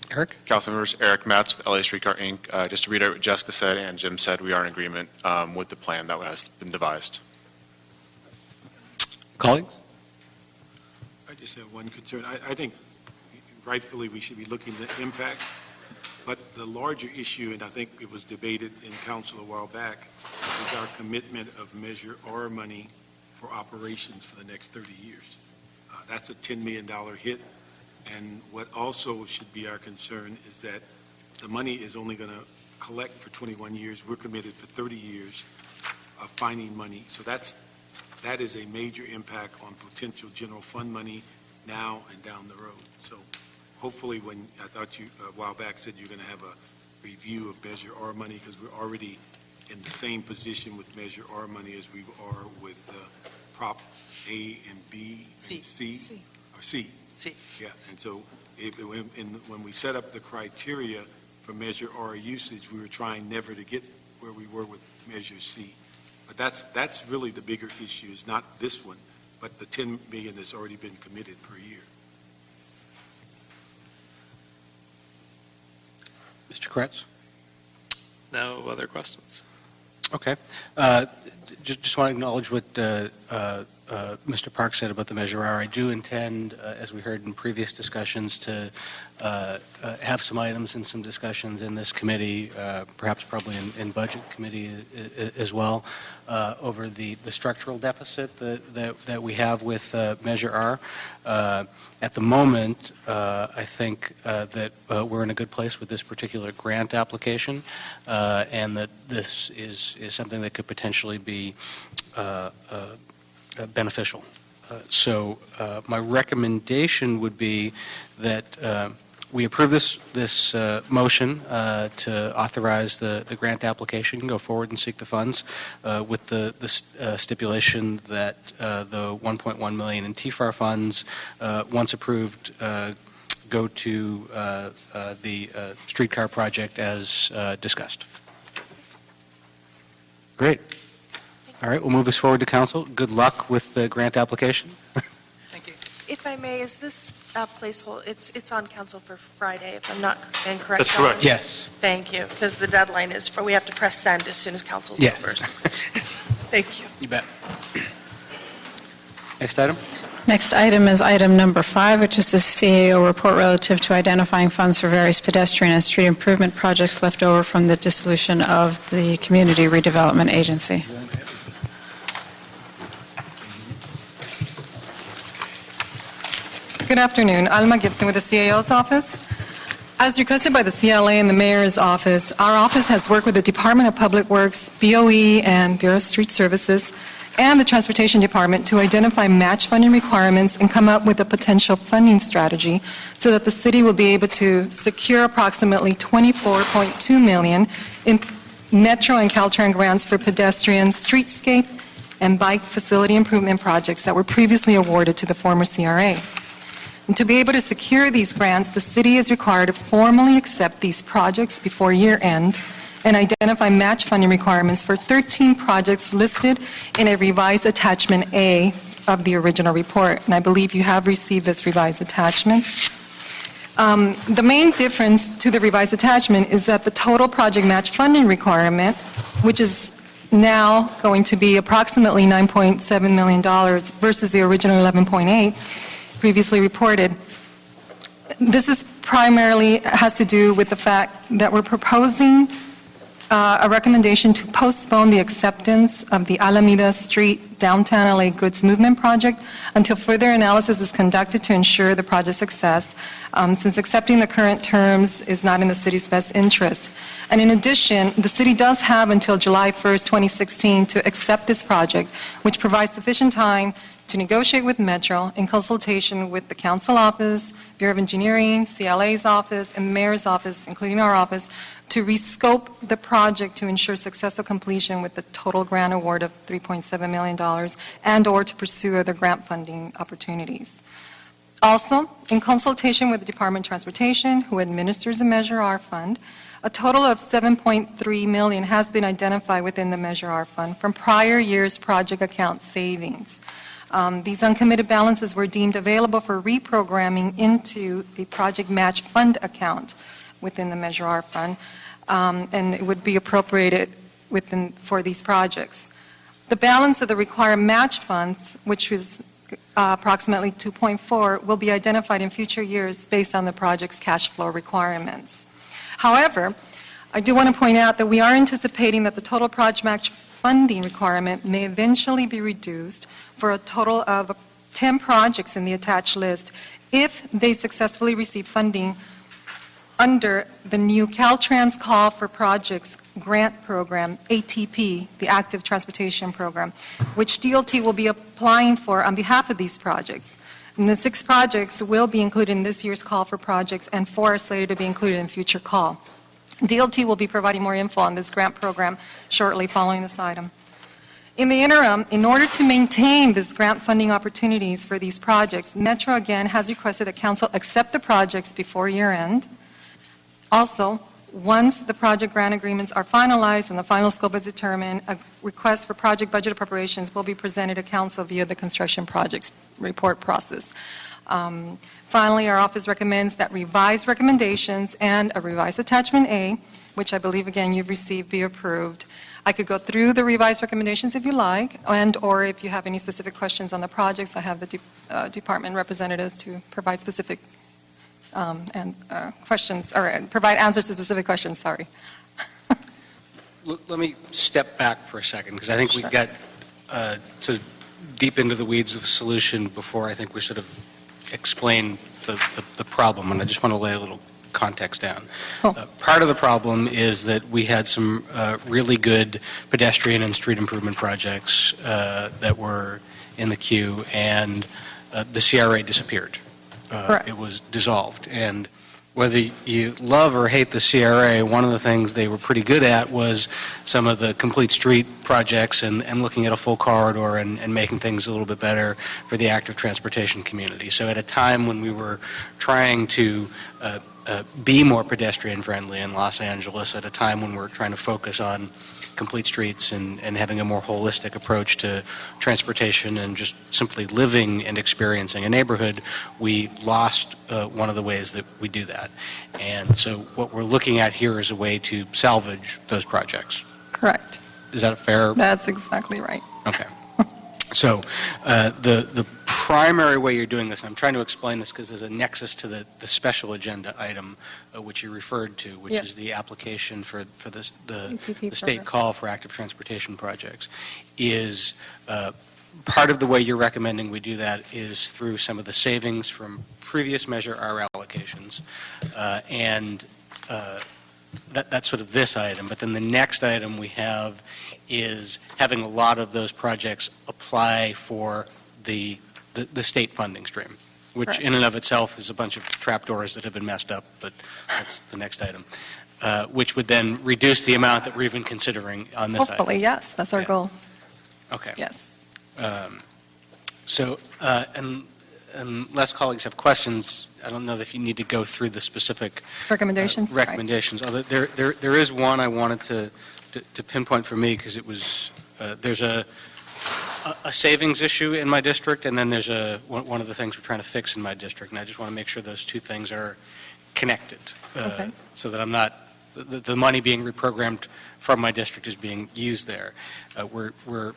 Eric?
Council members, Eric Metz with LA Streetcar Inc. Just to reiterate what Jessica said and Jim said, we are in agreement with the plan that has been devised.
Colleagues?
I just have one concern. I think rightfully we should be looking at the impact, but the larger issue, and I think it was debated in council a while back, is our commitment of Measure R money for operations for the next 30 years. That's a $10 million hit, and what also should be our concern is that the money is only going to collect for 21 years. We're committed for 30 years of finding money. So that is a major impact on potential general fund money now and down the road. So hopefully when I thought you a while back said you're going to have a review of Measure R money, because we're already in the same position with Measure R money as we are with Prop A and B and C. Or C. Yeah, and so when we set up the criteria for Measure R usage, we were trying never to get where we were with Measure C. But that's really the bigger issue, is not this one, but the $10 million that's already been committed per year.
Mr. Kretz?
No other questions.
Okay. Just want to acknowledge what Mr. Park said about the Measure R. I do intend, as we heard in previous discussions, to have some items and some discussions in this committee, perhaps probably in Budget Committee as well, over the structural deficit that we have with Measure R. At the moment, I think that we're in a good place with this particular grant application, and that this is something that could potentially be beneficial. So my recommendation would be that we approve this motion to authorize the grant application, go forward and seek the funds, with the stipulation that the $1.1 million in TFAR funds, once approved, go to the streetcar project as discussed. Great. All right, we'll move this forward to council. Good luck with the grant application.
Thank you.
If I may, is this placeholder, it's on council for Friday, if I'm not incorrect?
That's correct.
Colin?
Yes.
Thank you, because the deadline is we have to press send as soon as council's
Yes.
over. Thank you.
You bet. Next item.
Next item is item number 5, which is the CAO report relative to identifying funds for various pedestrian and street improvement projects left over from the dissolution of the Community Redevelopment Agency.
Good afternoon. Alma Gibson with the CAO's office. As requested by the CLA and the Mayor's office, our office has worked with the Department of Public Works, BOE, and Bureau of Street Services, and the Transportation Department to identify match funding requirements and come up with a potential funding strategy so that the city will be able to secure approximately $24.2 million in Metro and Caltrans grants for pedestrian, streetscape, and bike facility improvement projects that were previously awarded to the former CRA. And to be able to secure these grants, the city is required to formally accept these projects before year end and identify match funding requirements for 13 projects listed in a revised attachment A of the original report. And I believe you have received this revised attachment. The main difference to the revised attachment is that the total project match funding requirement, which is now going to be approximately $9.7 million versus the original 11.8 previously reported. This is primarily has to do with the fact that we're proposing a recommendation to postpone the acceptance of the Alameda Street Downtown LA Goods Movement Project until further analysis is conducted to ensure the project's success, since accepting the current terms is not in the city's best interest. And in addition, the city does have until July 1st, 2016 to accept this project, which provides sufficient time to negotiate with Metro in consultation with the Council Office, Bureau of Engineering, CLA's office, and the Mayor's office, including our office, to rescope the project to ensure successful completion with the total grant award of $3.7 million and/or to pursue other grant funding opportunities. Also, in consultation with the Department of Transportation, who administers the Measure R fund, a total of $7.3 million has been identified within the Measure R fund from prior year's project account savings. These uncommitted balances were deemed available for reprogramming into a project match fund account within the Measure R fund, and it would be appropriated for these projects. The balance of the required match funds, which was approximately 2.4, will be identified in future years based on the project's cash flow requirements. However, I do want to point out that we are anticipating that the total project match funding requirement may eventually be reduced for a total of 10 projects in the attached list if they successfully receive funding under the new Caltrans Call for Projects grant program, ATP, the Active Transportation Program, which DOT will be applying for on behalf of these projects. And the 6 projects will be included in this year's call for projects, and 4 are slated to be included in future call. DOT will be providing more info on this grant program shortly following this item. In the interim, in order to maintain this grant funding opportunities for these projects, Metro again has requested that Council accept the projects before year end. Also, once the project grant agreements are finalized and the final scope is determined, a request for project budget appropriations will be presented to Council via the construction projects report process. Finally, our office recommends that revised recommendations and a revised attachment A, which I believe, again, you've received, be approved. I could go through the revised recommendations if you like, and/or if you have any specific questions on the projects, I have the department representatives to provide specific questions, or provide answers to specific questions, sorry.
Let me step back for a second, because I think we got sort of deep into the weeds of the solution before I think we sort of explain the problem, and I just want to lay a little context down. Part of the problem is that we had some really good pedestrian and street improvement projects that were in the queue, and the CRA disappeared. It was dissolved. And whether you love or hate the CRA, one of the things they were pretty good at was some of the complete street projects and looking at a full corridor and making things a little bit better for the active transportation community. So at a time when we were trying to be more pedestrian friendly in Los Angeles, at a time when we're trying to focus on complete streets and having a more holistic approach to transportation and just simply living and experiencing a neighborhood, we lost one of the ways that we do that. And so what we're looking at here is a way to salvage those projects.
Correct.
Is that a fair?
That's exactly right.
Okay. So the primary way you're doing this, and I'm trying to explain this because there's a nexus to the special agenda item which you referred to, which is the application for the state call for active transportation projects, is part of the way you're recommending we do that is through some of the savings from previous Measure R allocations, and that's sort of this item. But then the next item we have is having a lot of those projects apply for the state funding stream, which in and of itself is a bunch of trapdoors that have been messed up, but that's the next item, which would then reduce the amount that we're even considering on this item.
Hopefully, yes, that's our goal.
Okay.
Yes.
So, unless colleagues have questions, I don't know if you need to go through the specific
recommendations.
Although there is one I wanted to pinpoint for me, because it was there's a savings issue in my district, and then there's one of the things we're trying to fix in my district, and I just want to make sure those two things are connected, so that I'm not the money being reprogrammed from my district is being used there.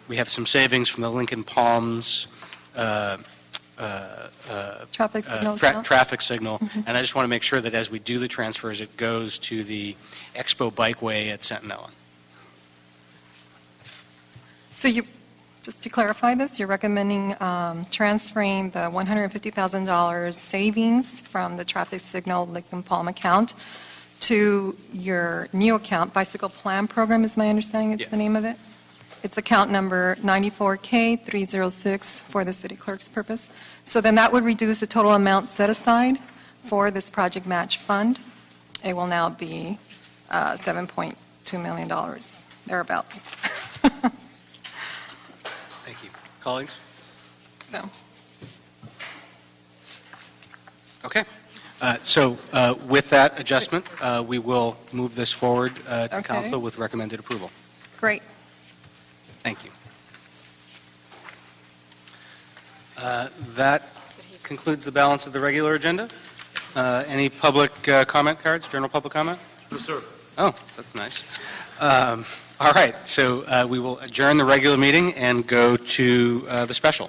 We have some savings from the Lincoln Palms traffic signal, and I just want to make sure that as we do the transfers, it goes to the Expo Bikeway at Centinela.
So you, just to clarify this, you're recommending transferring the $150,000 savings from the traffic signal Lincoln Palm account to your new account, Bicycle Plan Program is my understanding it's the name of it? It's account number 94K306 for the city clerk's purpose. So then that would reduce the total amount set aside for this project match fund. It will now be $7.2 million, thereabouts.
Thank you. Colleagues?
So.
Okay. So with that adjustment, we will move this forward to
Okay.
council with recommended approval.
Great.
Thank you. That concludes the balance of the regular agenda. Any public comment cards, general public comment?
No, sir.
Oh, that's nice. All right, so we will adjourn the regular meeting and go to the special.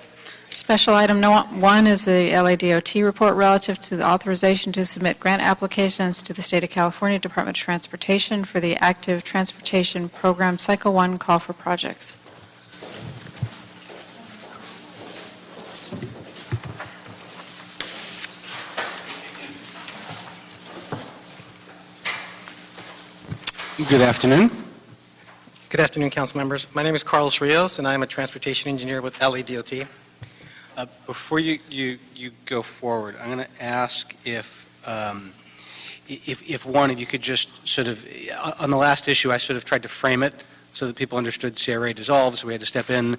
Special item 1 is the LADOT report relative to the authorization to submit grant applications to the State of California Department of Transportation for the Active Transportation Program Cycle 1 Call for Projects.
Good afternoon.
Good afternoon, council members. My name is Carlos Rios, and I am a transportation engineer with LADOT.
Before you go forward, I'm going to ask if one of you could just sort of, on the last issue, I sort of tried to frame it so that people understood CRA dissolved, so we had to step in.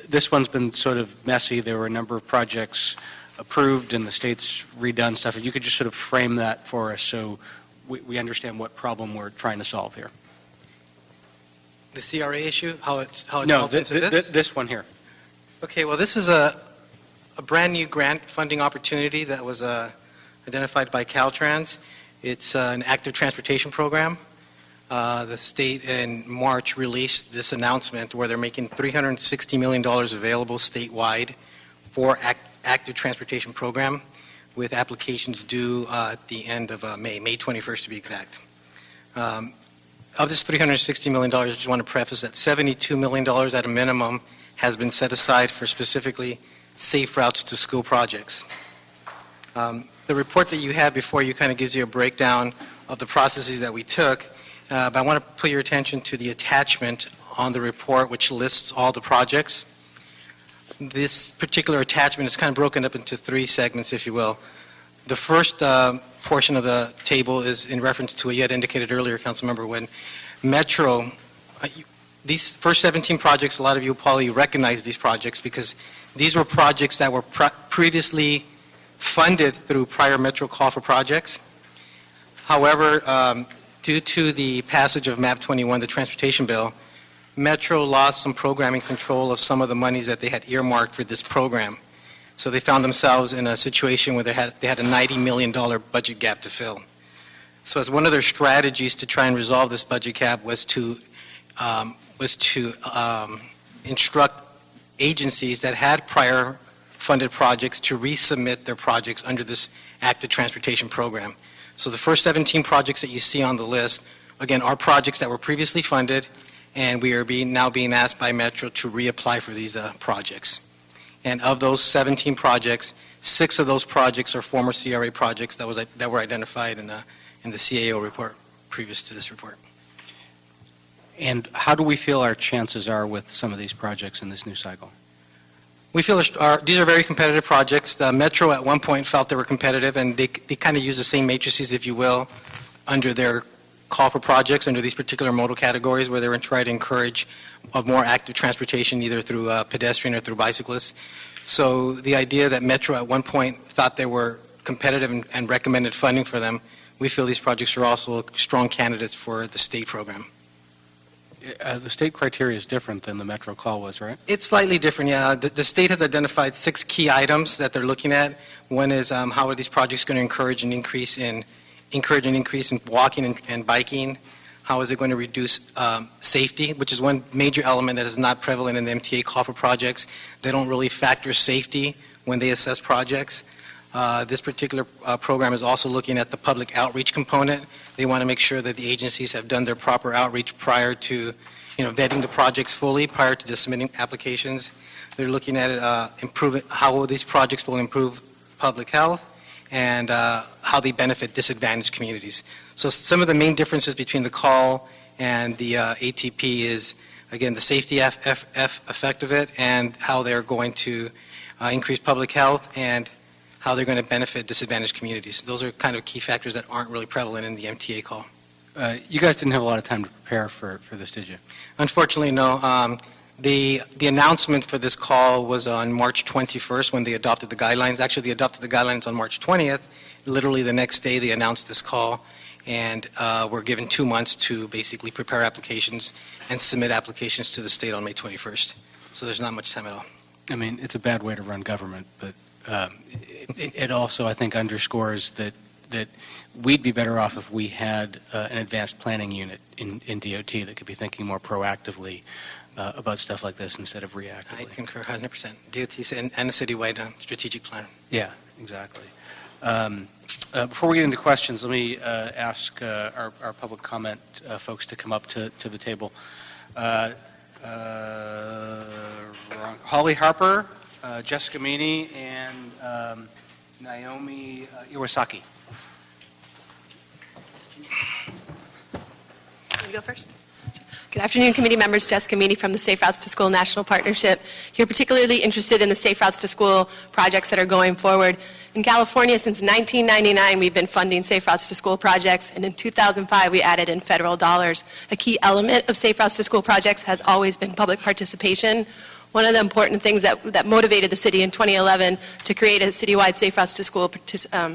This one's been sort of messy. There were a number of projects approved, and the state's redone stuff. If you could just sort of frame that for us so we understand what problem we're trying to solve here.
The CRA issue, how it
No,
falls into this?
this one here.
Okay, well, this is a brand new grant funding opportunity that was identified by Caltrans. It's an active transportation program. The state in March released this announcement where they're making $360 million available statewide for active transportation program, with applications due at the end of May 21st to be exact. Of this $360 million, I just want to preface that $72 million at a minimum has been set aside for specifically safe routes to school projects. The report that you have before you kind of gives you a breakdown of the processes that we took, but I want to put your attention to the attachment on the report which lists all the projects. This particular attachment is kind of broken up into 3 segments, if you will. The first portion of the table is in reference to what you had indicated earlier, Councilmember, when Metro, these first 17 projects, a lot of you probably recognize these projects because these were projects that were previously funded through prior Metro call for projects. However, due to the passage of MAP 21, the transportation bill, Metro lost some programming control of some of the monies that they had earmarked for this program. So they found themselves in a situation where they had a $90 million budget gap to fill. So as one of their strategies to try and resolve this budget gap was to instruct agencies that had prior funded projects to resubmit their projects under this active transportation program. So the first 17 projects that you see on the list, again, are projects that were previously funded, and we are now being asked by Metro to reapply for these projects. And of those 17 projects, 6 of those projects are former CRA projects that were identified in the CAO report previous to this report.
And how do we feel our chances are with some of these projects in this new cycle?
We feel these are very competitive projects. The Metro at one point felt they were competitive, and they kind of use the same matrices, if you will, under their call for projects under these particular modal categories where they were trying to encourage a more active transportation either through pedestrian or through bicyclists. So the idea that Metro at one point thought they were competitive and recommended funding for them, we feel these projects are also strong candidates for the state program.
The state criteria is different than the Metro call was, right?
It's slightly different, yeah. The state has identified 6 key items that they're looking at. One is how are these projects going to encourage an increase in walking and biking? How is it going to reduce safety, which is one major element that is not prevalent in the MTA call for projects. They don't really factor safety when they assess projects. This particular program is also looking at the public outreach component. They want to make sure that the agencies have done their proper outreach prior to vetting the projects fully prior to just submitting applications. They're looking at how these projects will improve public health and how they benefit disadvantaged communities. So some of the main differences between the call and the ATP is, again, the safety effect of it and how they're going to increase public health and how they're going to benefit disadvantaged communities. Those are kind of key factors that aren't really prevalent in the MTA call.
You guys didn't have a lot of time to prepare for this, did you?
Unfortunately, no. The announcement for this call was on March 21st when they adopted the guidelines. Actually, they adopted the guidelines on March 20th. Literally the next day they announced this call, and we're given 2 months to basically prepare applications and submit applications to the state on May 21st. So there's not much time at all.
I mean, it's a bad way to run government, but it also, I think, underscores that we'd be better off if we had an advanced planning unit in DOT that could be thinking more proactively about stuff like this instead of reactively.
I concur 100%. DOT and a citywide strategic plan.
Yeah, exactly. Before we get into questions, let me ask our public comment folks to come up to the table. Holly Harper, Jessica Meany, and Naomi Iwasaki.
You go first. Good afternoon, committee members. Jessica Meany from the Safe Routes to School National Partnership. Here particularly interested in the Safe Routes to School projects that are going forward. In California, since 1999, we've been funding Safe Routes to School projects, and in 2005, we added in federal dollars. A key element of Safe Routes to School projects has always been public participation. One of the important things that motivated the city in 2011 to create a citywide Safe Routes to School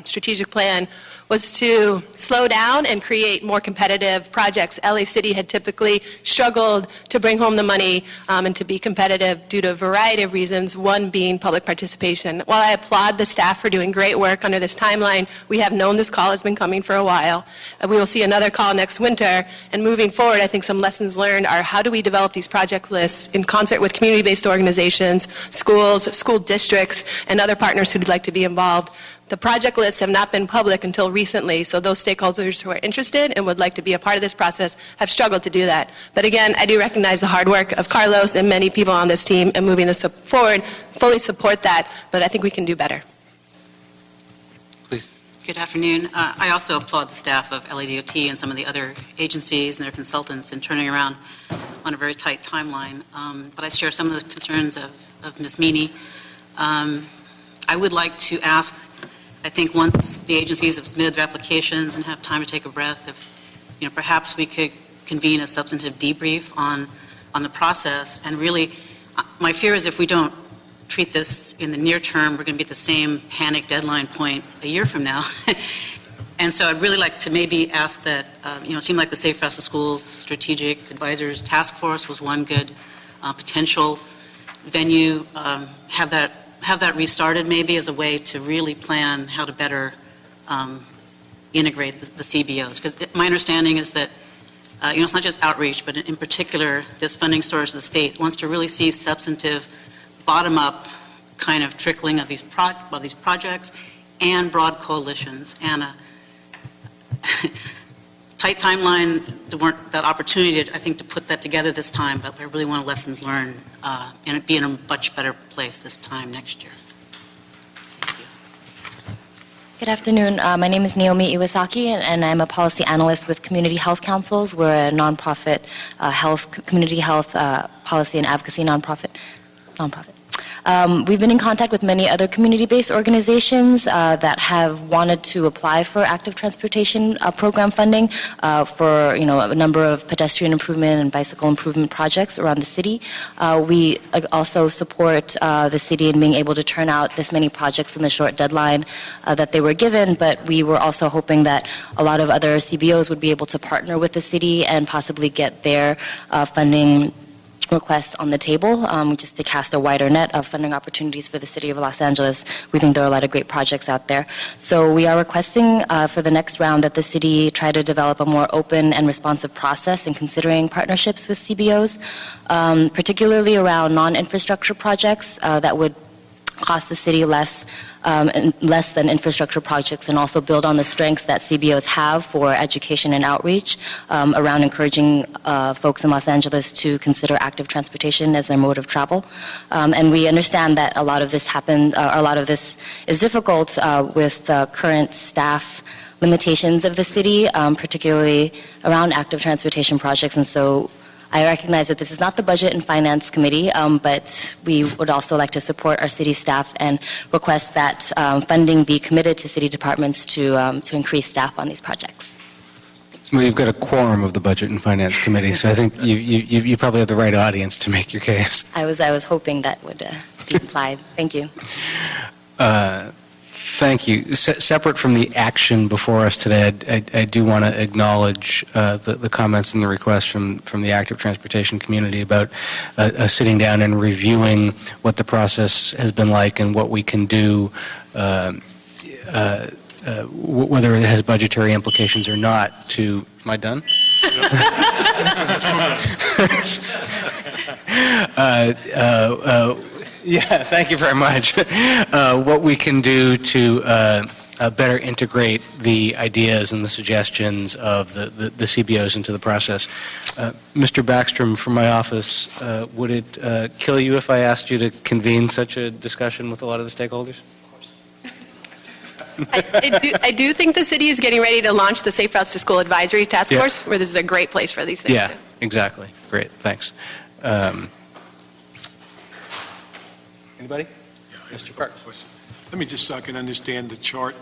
strategic plan was to slow down and create more competitive projects. LA City had typically struggled to bring home the money and to be competitive due to a variety of reasons, one being public participation. While I applaud the staff for doing great work under this timeline, we have known this call has been coming for a while. We will see another call next winter, and moving forward, I think some lessons learned are how do we develop these project lists in concert with community-based organizations, schools, school districts, and other partners who'd like to be involved. The project lists have not been public until recently, so those stakeholders who are interested and would like to be a part of this process have struggled to do that. But again, I do recognize the hard work of Carlos and many people on this team in moving this forward, fully support that, but I think we can do better.
Please.
Good afternoon. I also applaud the staff of LADOT and some of the other agencies and their consultants in turning around on a very tight timeline. But I share some of the concerns of Ms. Meany. I would like to ask, I think once the agencies have submitted their applications and have time to take a breath, if perhaps we could convene a substantive debrief on the process. And really, my fear is if we don't treat this in the near term, we're going to be at the same panic deadline point a year from now. And so I'd really like to maybe ask that, it seemed like the Safe Routes to Schools Strategic Advisors Task Force was one good potential venue. Have that restarted maybe as a way to really plan how to better integrate the CBOs. Because my understanding is that, it's not just outreach, but in particular, this funding source of the state wants to really see substantive, bottom-up kind of trickling of these projects and broad coalitions. And a tight timeline, there weren't that opportunity, I think, to put that together this time, but I really want lessons learned and be in a much better place this time next year.
Good afternoon. My name is Naomi Iwasaki, and I'm a policy analyst with Community Health Councils. We're a nonprofit community health policy and advocacy nonprofit. We've been in contact with many other community-based organizations that have wanted to apply for active transportation program funding for a number of pedestrian improvement and bicycle improvement projects around the city. We also support the city in being able to turn out this many projects in the short deadline that they were given, but we were also hoping that a lot of other CBOs would be able to partner with the city and possibly get their funding requests on the table, just to cast a wider net of funding opportunities for the city of Los Angeles. We think there are a lot of great projects out there. So we are requesting for the next round that the city try to develop a more open and responsive process in considering partnerships with CBOs, particularly around non-infrastructure projects that would cost the city less than infrastructure projects, and also build on the strengths that CBOs have for education and outreach around encouraging folks in Los Angeles to consider active transportation as their mode of travel. And we understand that a lot of this is difficult with current staff limitations of the city, particularly around active transportation projects. And so I recognize that this is not the Budget and Finance Committee, but we would also like to support our city staff and request that funding be committed to city departments to increase staff on these projects.
Well, you've got a quorum of the Budget and Finance Committee, so I think you probably have the right audience to make your case.
I was hoping that would be implied. Thank you.
Thank you. Separate from the action before us today, I do want to acknowledge the comments and the requests from the active transportation community about sitting down and reviewing what the process has been like and what we can do, whether it has budgetary implications or not. Am I done? Yeah, thank you very much. What we can do to better integrate the ideas and the suggestions of the CBOs into the process. Mr. Backstrom from my office, would it kill you if I asked you to convene such a discussion with a lot of the stakeholders?
I do think the city is getting ready to launch the Safe Routes to School Advisory Task Force, where this is a great place for these things.
Yeah, exactly. Great, thanks. Anybody? Mr. Park.
Let me just so I can understand the chart.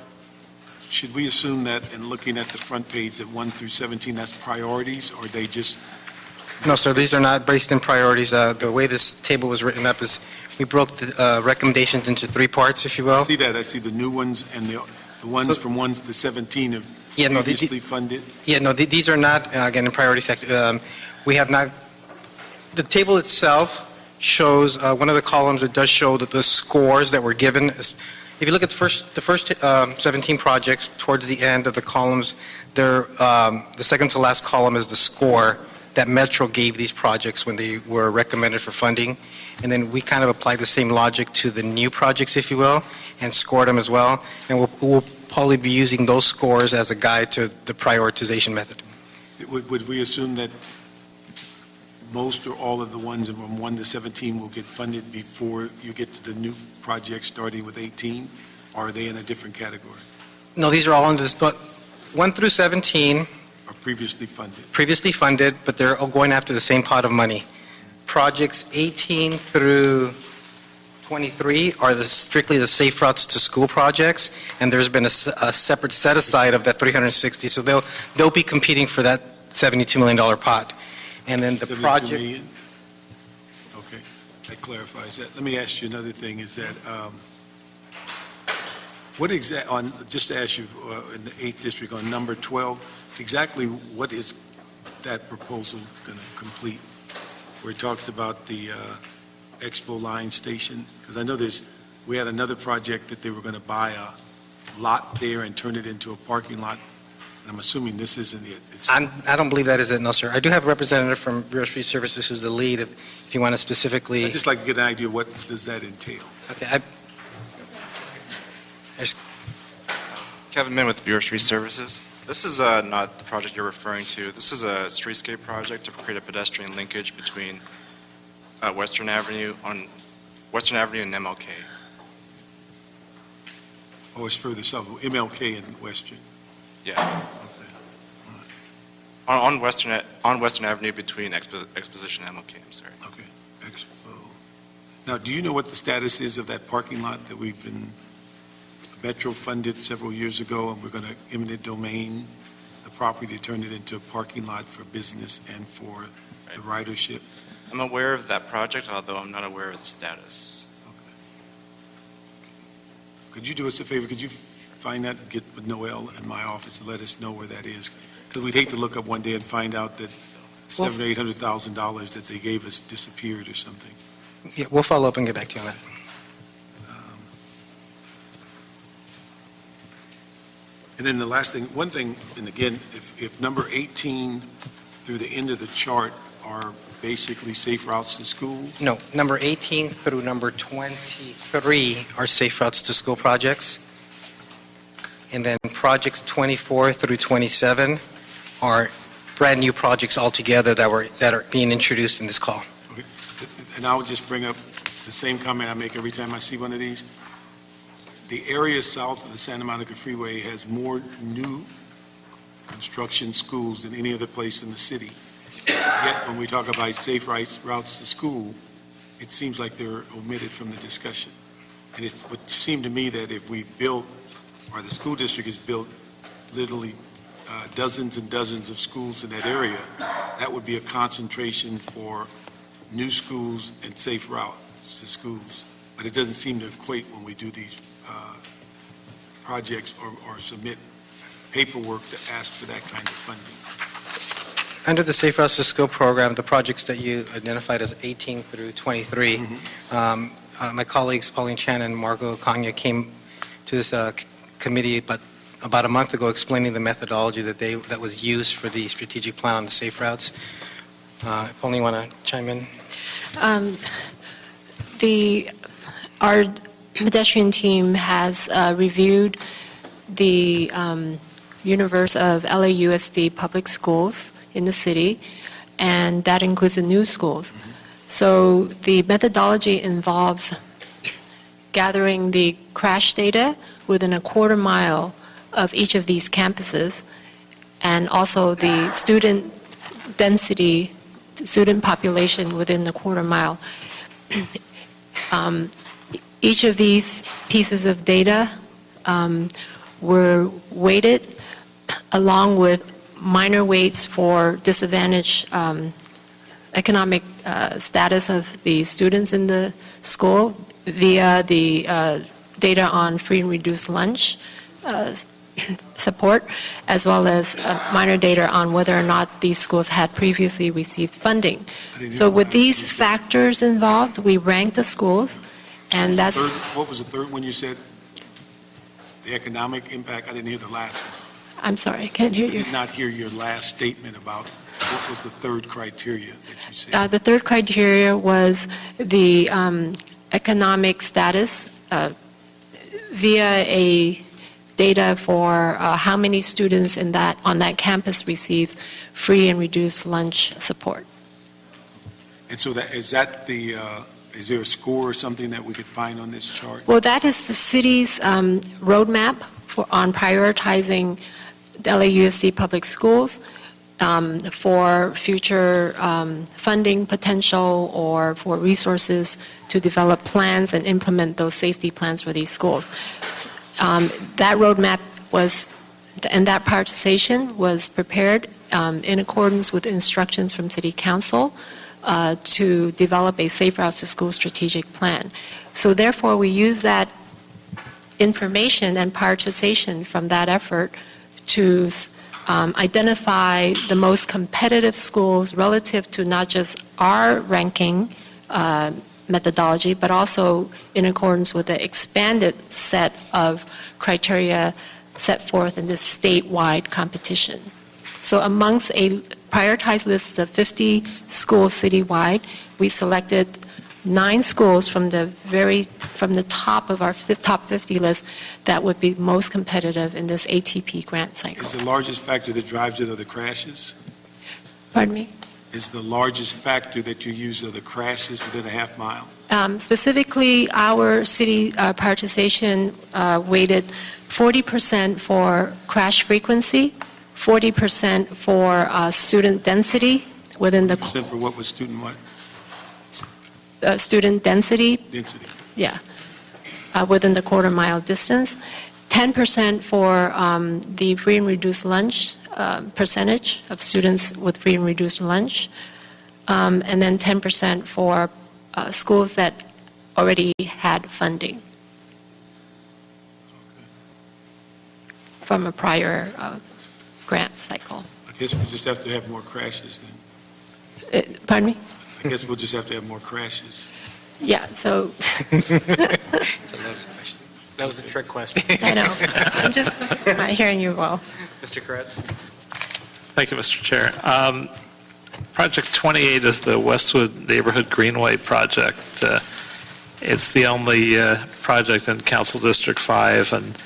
Should we assume that in looking at the front page that 1 through 17, that's priorities, or they just...
No, sir, these are not based in priorities. The way this table was written up is we broke the recommendations into 3 parts, if you will.
I see that. I see the new ones and the ones from 1 to 17 have previously funded.
Yeah, no, these are not, again, in priority sector. We have not... The table itself shows one of the columns. It does show that the scores that were given. If you look at the first 17 projects, towards the end of the columns, the second to last column is the score that Metro gave these projects when they were recommended for funding. And then we kind of applied the same logic to the new projects, if you will, and scored them as well. And we'll probably be using those scores as a guide to the prioritization method.
Would we assume that most or all of the ones from 1 to 17 will get funded before you get to the new project starting with 18, or are they in a different category?
No, these are all in this, 1 through 17
are previously funded.
Previously funded, but they're all going after the same pot of money. Projects 18 through 23 are strictly the Safe Routes to School projects, and there's been a separate set aside of that 360, so they'll be competing for that $72 million pot. And then the project... Million?
Okay, that clarifies that. Let me ask you another thing, is that just to ask you in the 8th district on number 12, exactly what is that proposal going to complete? Where it talks about the Expo Line Station? Because I know we had another project that they were going to buy a lot there and turn it into a parking lot. I'm assuming this isn't it.
I don't believe that is it, no, sir. I do have a representative from Bureau of Street Services who's the lead, if you want to specifically...
I'd just like to get an idea of what does that entail.
Okay.
Kevin Min with Bureau of Street Services. This is not the project you're referring to. This is a streetscape project to create a pedestrian linkage between Western Avenue and MLK.
Oh, it's further south, MLK and Western.
Yeah. Okay. On Western Avenue between Exposition and MLK. I'm sorry.
Okay. Expo. Now, do you know what the status is of that parking lot that we've been Metro funded several years ago, and we're going to eminent domain the property to turn it into a parking lot for business and for the ridership?
I'm aware of that project, although I'm not aware of the status.
Okay. Could you do us a favor? Could you find that, get with Noel in my office and let us know where that is? Because we'd hate to look up one day and find out that $700,000 or $800,000 that they gave us disappeared or something.
Yeah, we'll follow up and get back to you on that.
And then the last thing, one thing, and again, if number 18 through the end of the chart are basically safe routes to school?
No, number 18 through number 23 are Safe Routes to School projects. And then projects 24 through 27 are brand-new projects altogether that are being introduced in this call.
Okay. And I'll just bring up the same comment I make every time I see one of these. The area south of the Santa Monica Freeway has more new construction schools than any other place in the city. Yet, when we talk about safe routes to school, it seems like they're omitted from the discussion. And it would seem to me that if we built, or the school district has built literally dozens and dozens of schools in that area, that would be a concentration for new schools and safe routes to schools. But it doesn't seem to equate when we do these projects or submit paperwork to ask for that kind of funding.
Under the Safe Routes to School program, the projects that you identified as 18 through 23, my colleagues Pauline Chan and Margot Kanya came to this committee about a month ago explaining the methodology that was used for the strategic plan on the safe routes. Pauline, you want to chime in?
Our pedestrian team has reviewed the universe of LAUSD public schools in the city, and that includes the new schools. So the methodology involves gathering the crash data within a quarter mile of each of these campuses, and also the student density, student population within the quarter mile. Each of these pieces of data were weighted along with minor weights for disadvantaged economic status of the students in the school via the data on free and reduced lunch support, as well as minor data on whether or not these schools had previously received funding. So with these factors involved, we ranked the schools, and that's...
What was the third one you said? The economic impact? I didn't hear the last one.
I'm sorry, I can't hear you.
I did not hear your last statement about what was the third criteria that you said.
The third criteria was the economic status via a data for how many students on that campus receives free and reduced lunch support.
And so is there a score or something that we could find on this chart?
Well, that is the city's roadmap on prioritizing the LAUSD public schools for future funding potential or for resources to develop plans and implement those safety plans for these schools. That roadmap and that prioritization was prepared in accordance with instructions from City Council to develop a Safe Routes to School strategic plan. So therefore, we use that information and prioritization from that effort to identify the most competitive schools relative to not just our ranking methodology, but also in accordance with the expanded set of criteria set forth in this statewide competition. So amongst a prioritized list of 50 schools citywide, we selected 9 schools from the top of our top 50 list that would be most competitive in this ATP grant cycle.
Is the largest factor that drives it are the crashes?
Pardon me?
Is the largest factor that you use are the crashes within a half mile?
Specifically, our city prioritization weighted 40% for crash frequency, 40% for student density within the...
40% for what was student what?
Student density.
Density.
Yeah, within the quarter mile distance. 10% for the free and reduced lunch percentage of students with free and reduced lunch, and then 10% for schools that already had funding from a prior grant cycle.
I guess we just have to have more crashes then.
Pardon me?
I guess we'll just have to have more crashes.
Yeah, so...
That was a trick question.
I know. I'm just not hearing you well.
Mr. Corrett.
Thank you, Mr. Chair. Project 28 is the Westwood Neighborhood Greenway project. It's the only project in Council District 5, and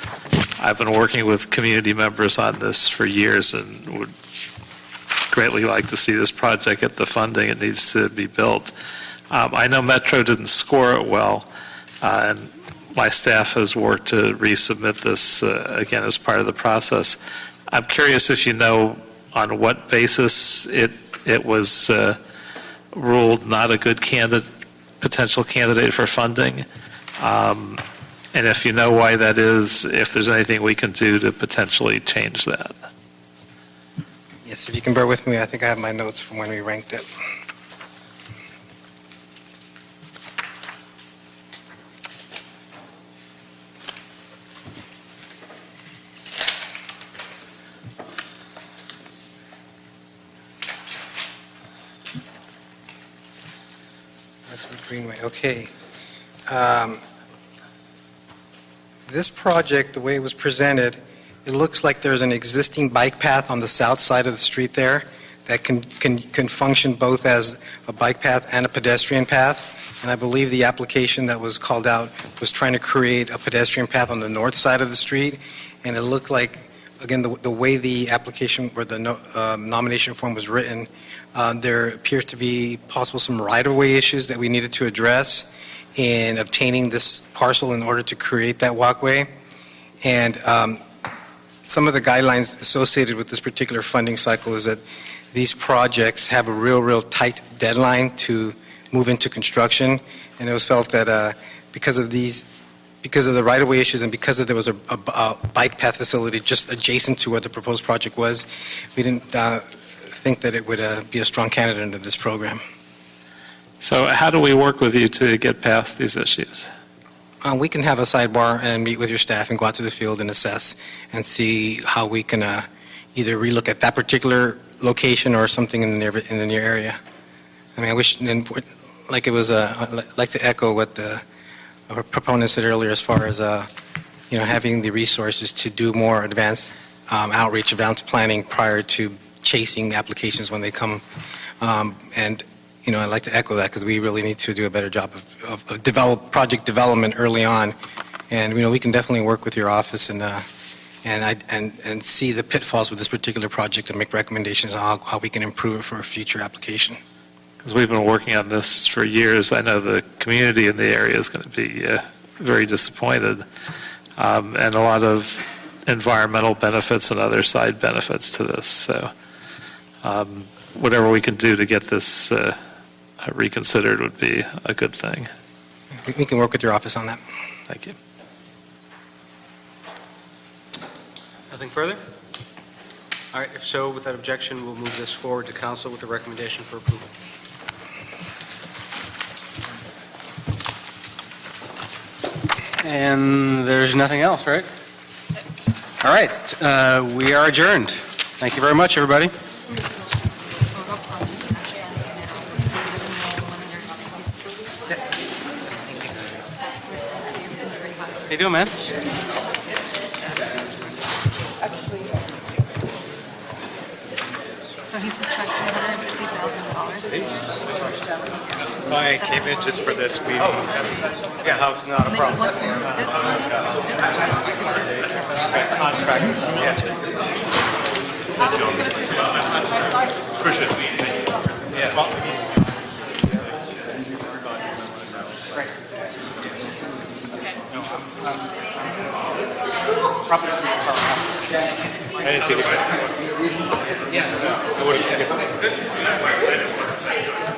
I've been working with community members on this for years and would greatly like to see this project get the funding it needs to be built. I know Metro didn't score it well, and my staff has worked to resubmit this again as part of the process. I'm curious if you know on what basis it was ruled not a good potential candidate for funding, and if you know why that is, if there's anything we can do to potentially change that.
Yes, if you can bear with me, I think I have my notes from when we ranked it. Westwood Greenway, okay. This project, the way it was presented, it looks like there's an existing bike path on the south side of the street there that can function both as a bike path and a pedestrian path. And I believe the application that was called out was trying to create a pedestrian path on the north side of the street. And it looked like, again, the way the application or the nomination form was written, there appears to be possible some right-of-way issues that we needed to address in obtaining this parcel in order to create that walkway. And some of the guidelines associated with this particular funding cycle is that these projects have a real tight deadline to move into construction, and it was felt that because of the right-of-way issues and because there was a bike path facility just adjacent to where the proposed project was, we didn't think that it would be a strong candidate under this program.
So how do we work with you to get past these issues?
We can have a sidebar and meet with your staff and go out to the field and assess and see how we can either relook at that particular location or something in the near area. I mean, I wish, like it was, I'd like to echo what the proponent said earlier as far as having the resources to do more advanced outreach, advanced planning prior to chasing applications when they come. I'd like to echo that because we really need to do a better job of project development early on. And, we can definitely work with your office and see the pitfalls with this particular project and make recommendations on how we can improve it for a future application.
Because we've been working on this for years. I know the community in the area is going to be very disappointed. And a lot of environmental benefits and other side benefits to this. So whatever we can do to get this reconsidered would be a good thing.
We can work with your office on that.
Thank you.
Nothing further? All right, if so, without objection, we'll move this forward to council with a recommendation for approval. And there's nothing else, right? All right, we are adjourned. Thank you very much, everybody. How you doing, man?
So he subtracted $150,000.
If I came in just for this meeting, yeah, how's not a
And then he
problem.
wants to move this money to this
Contract, yeah. Appreciate it. Yeah. Well, I didn't think it was. Yeah. I would have skipped it.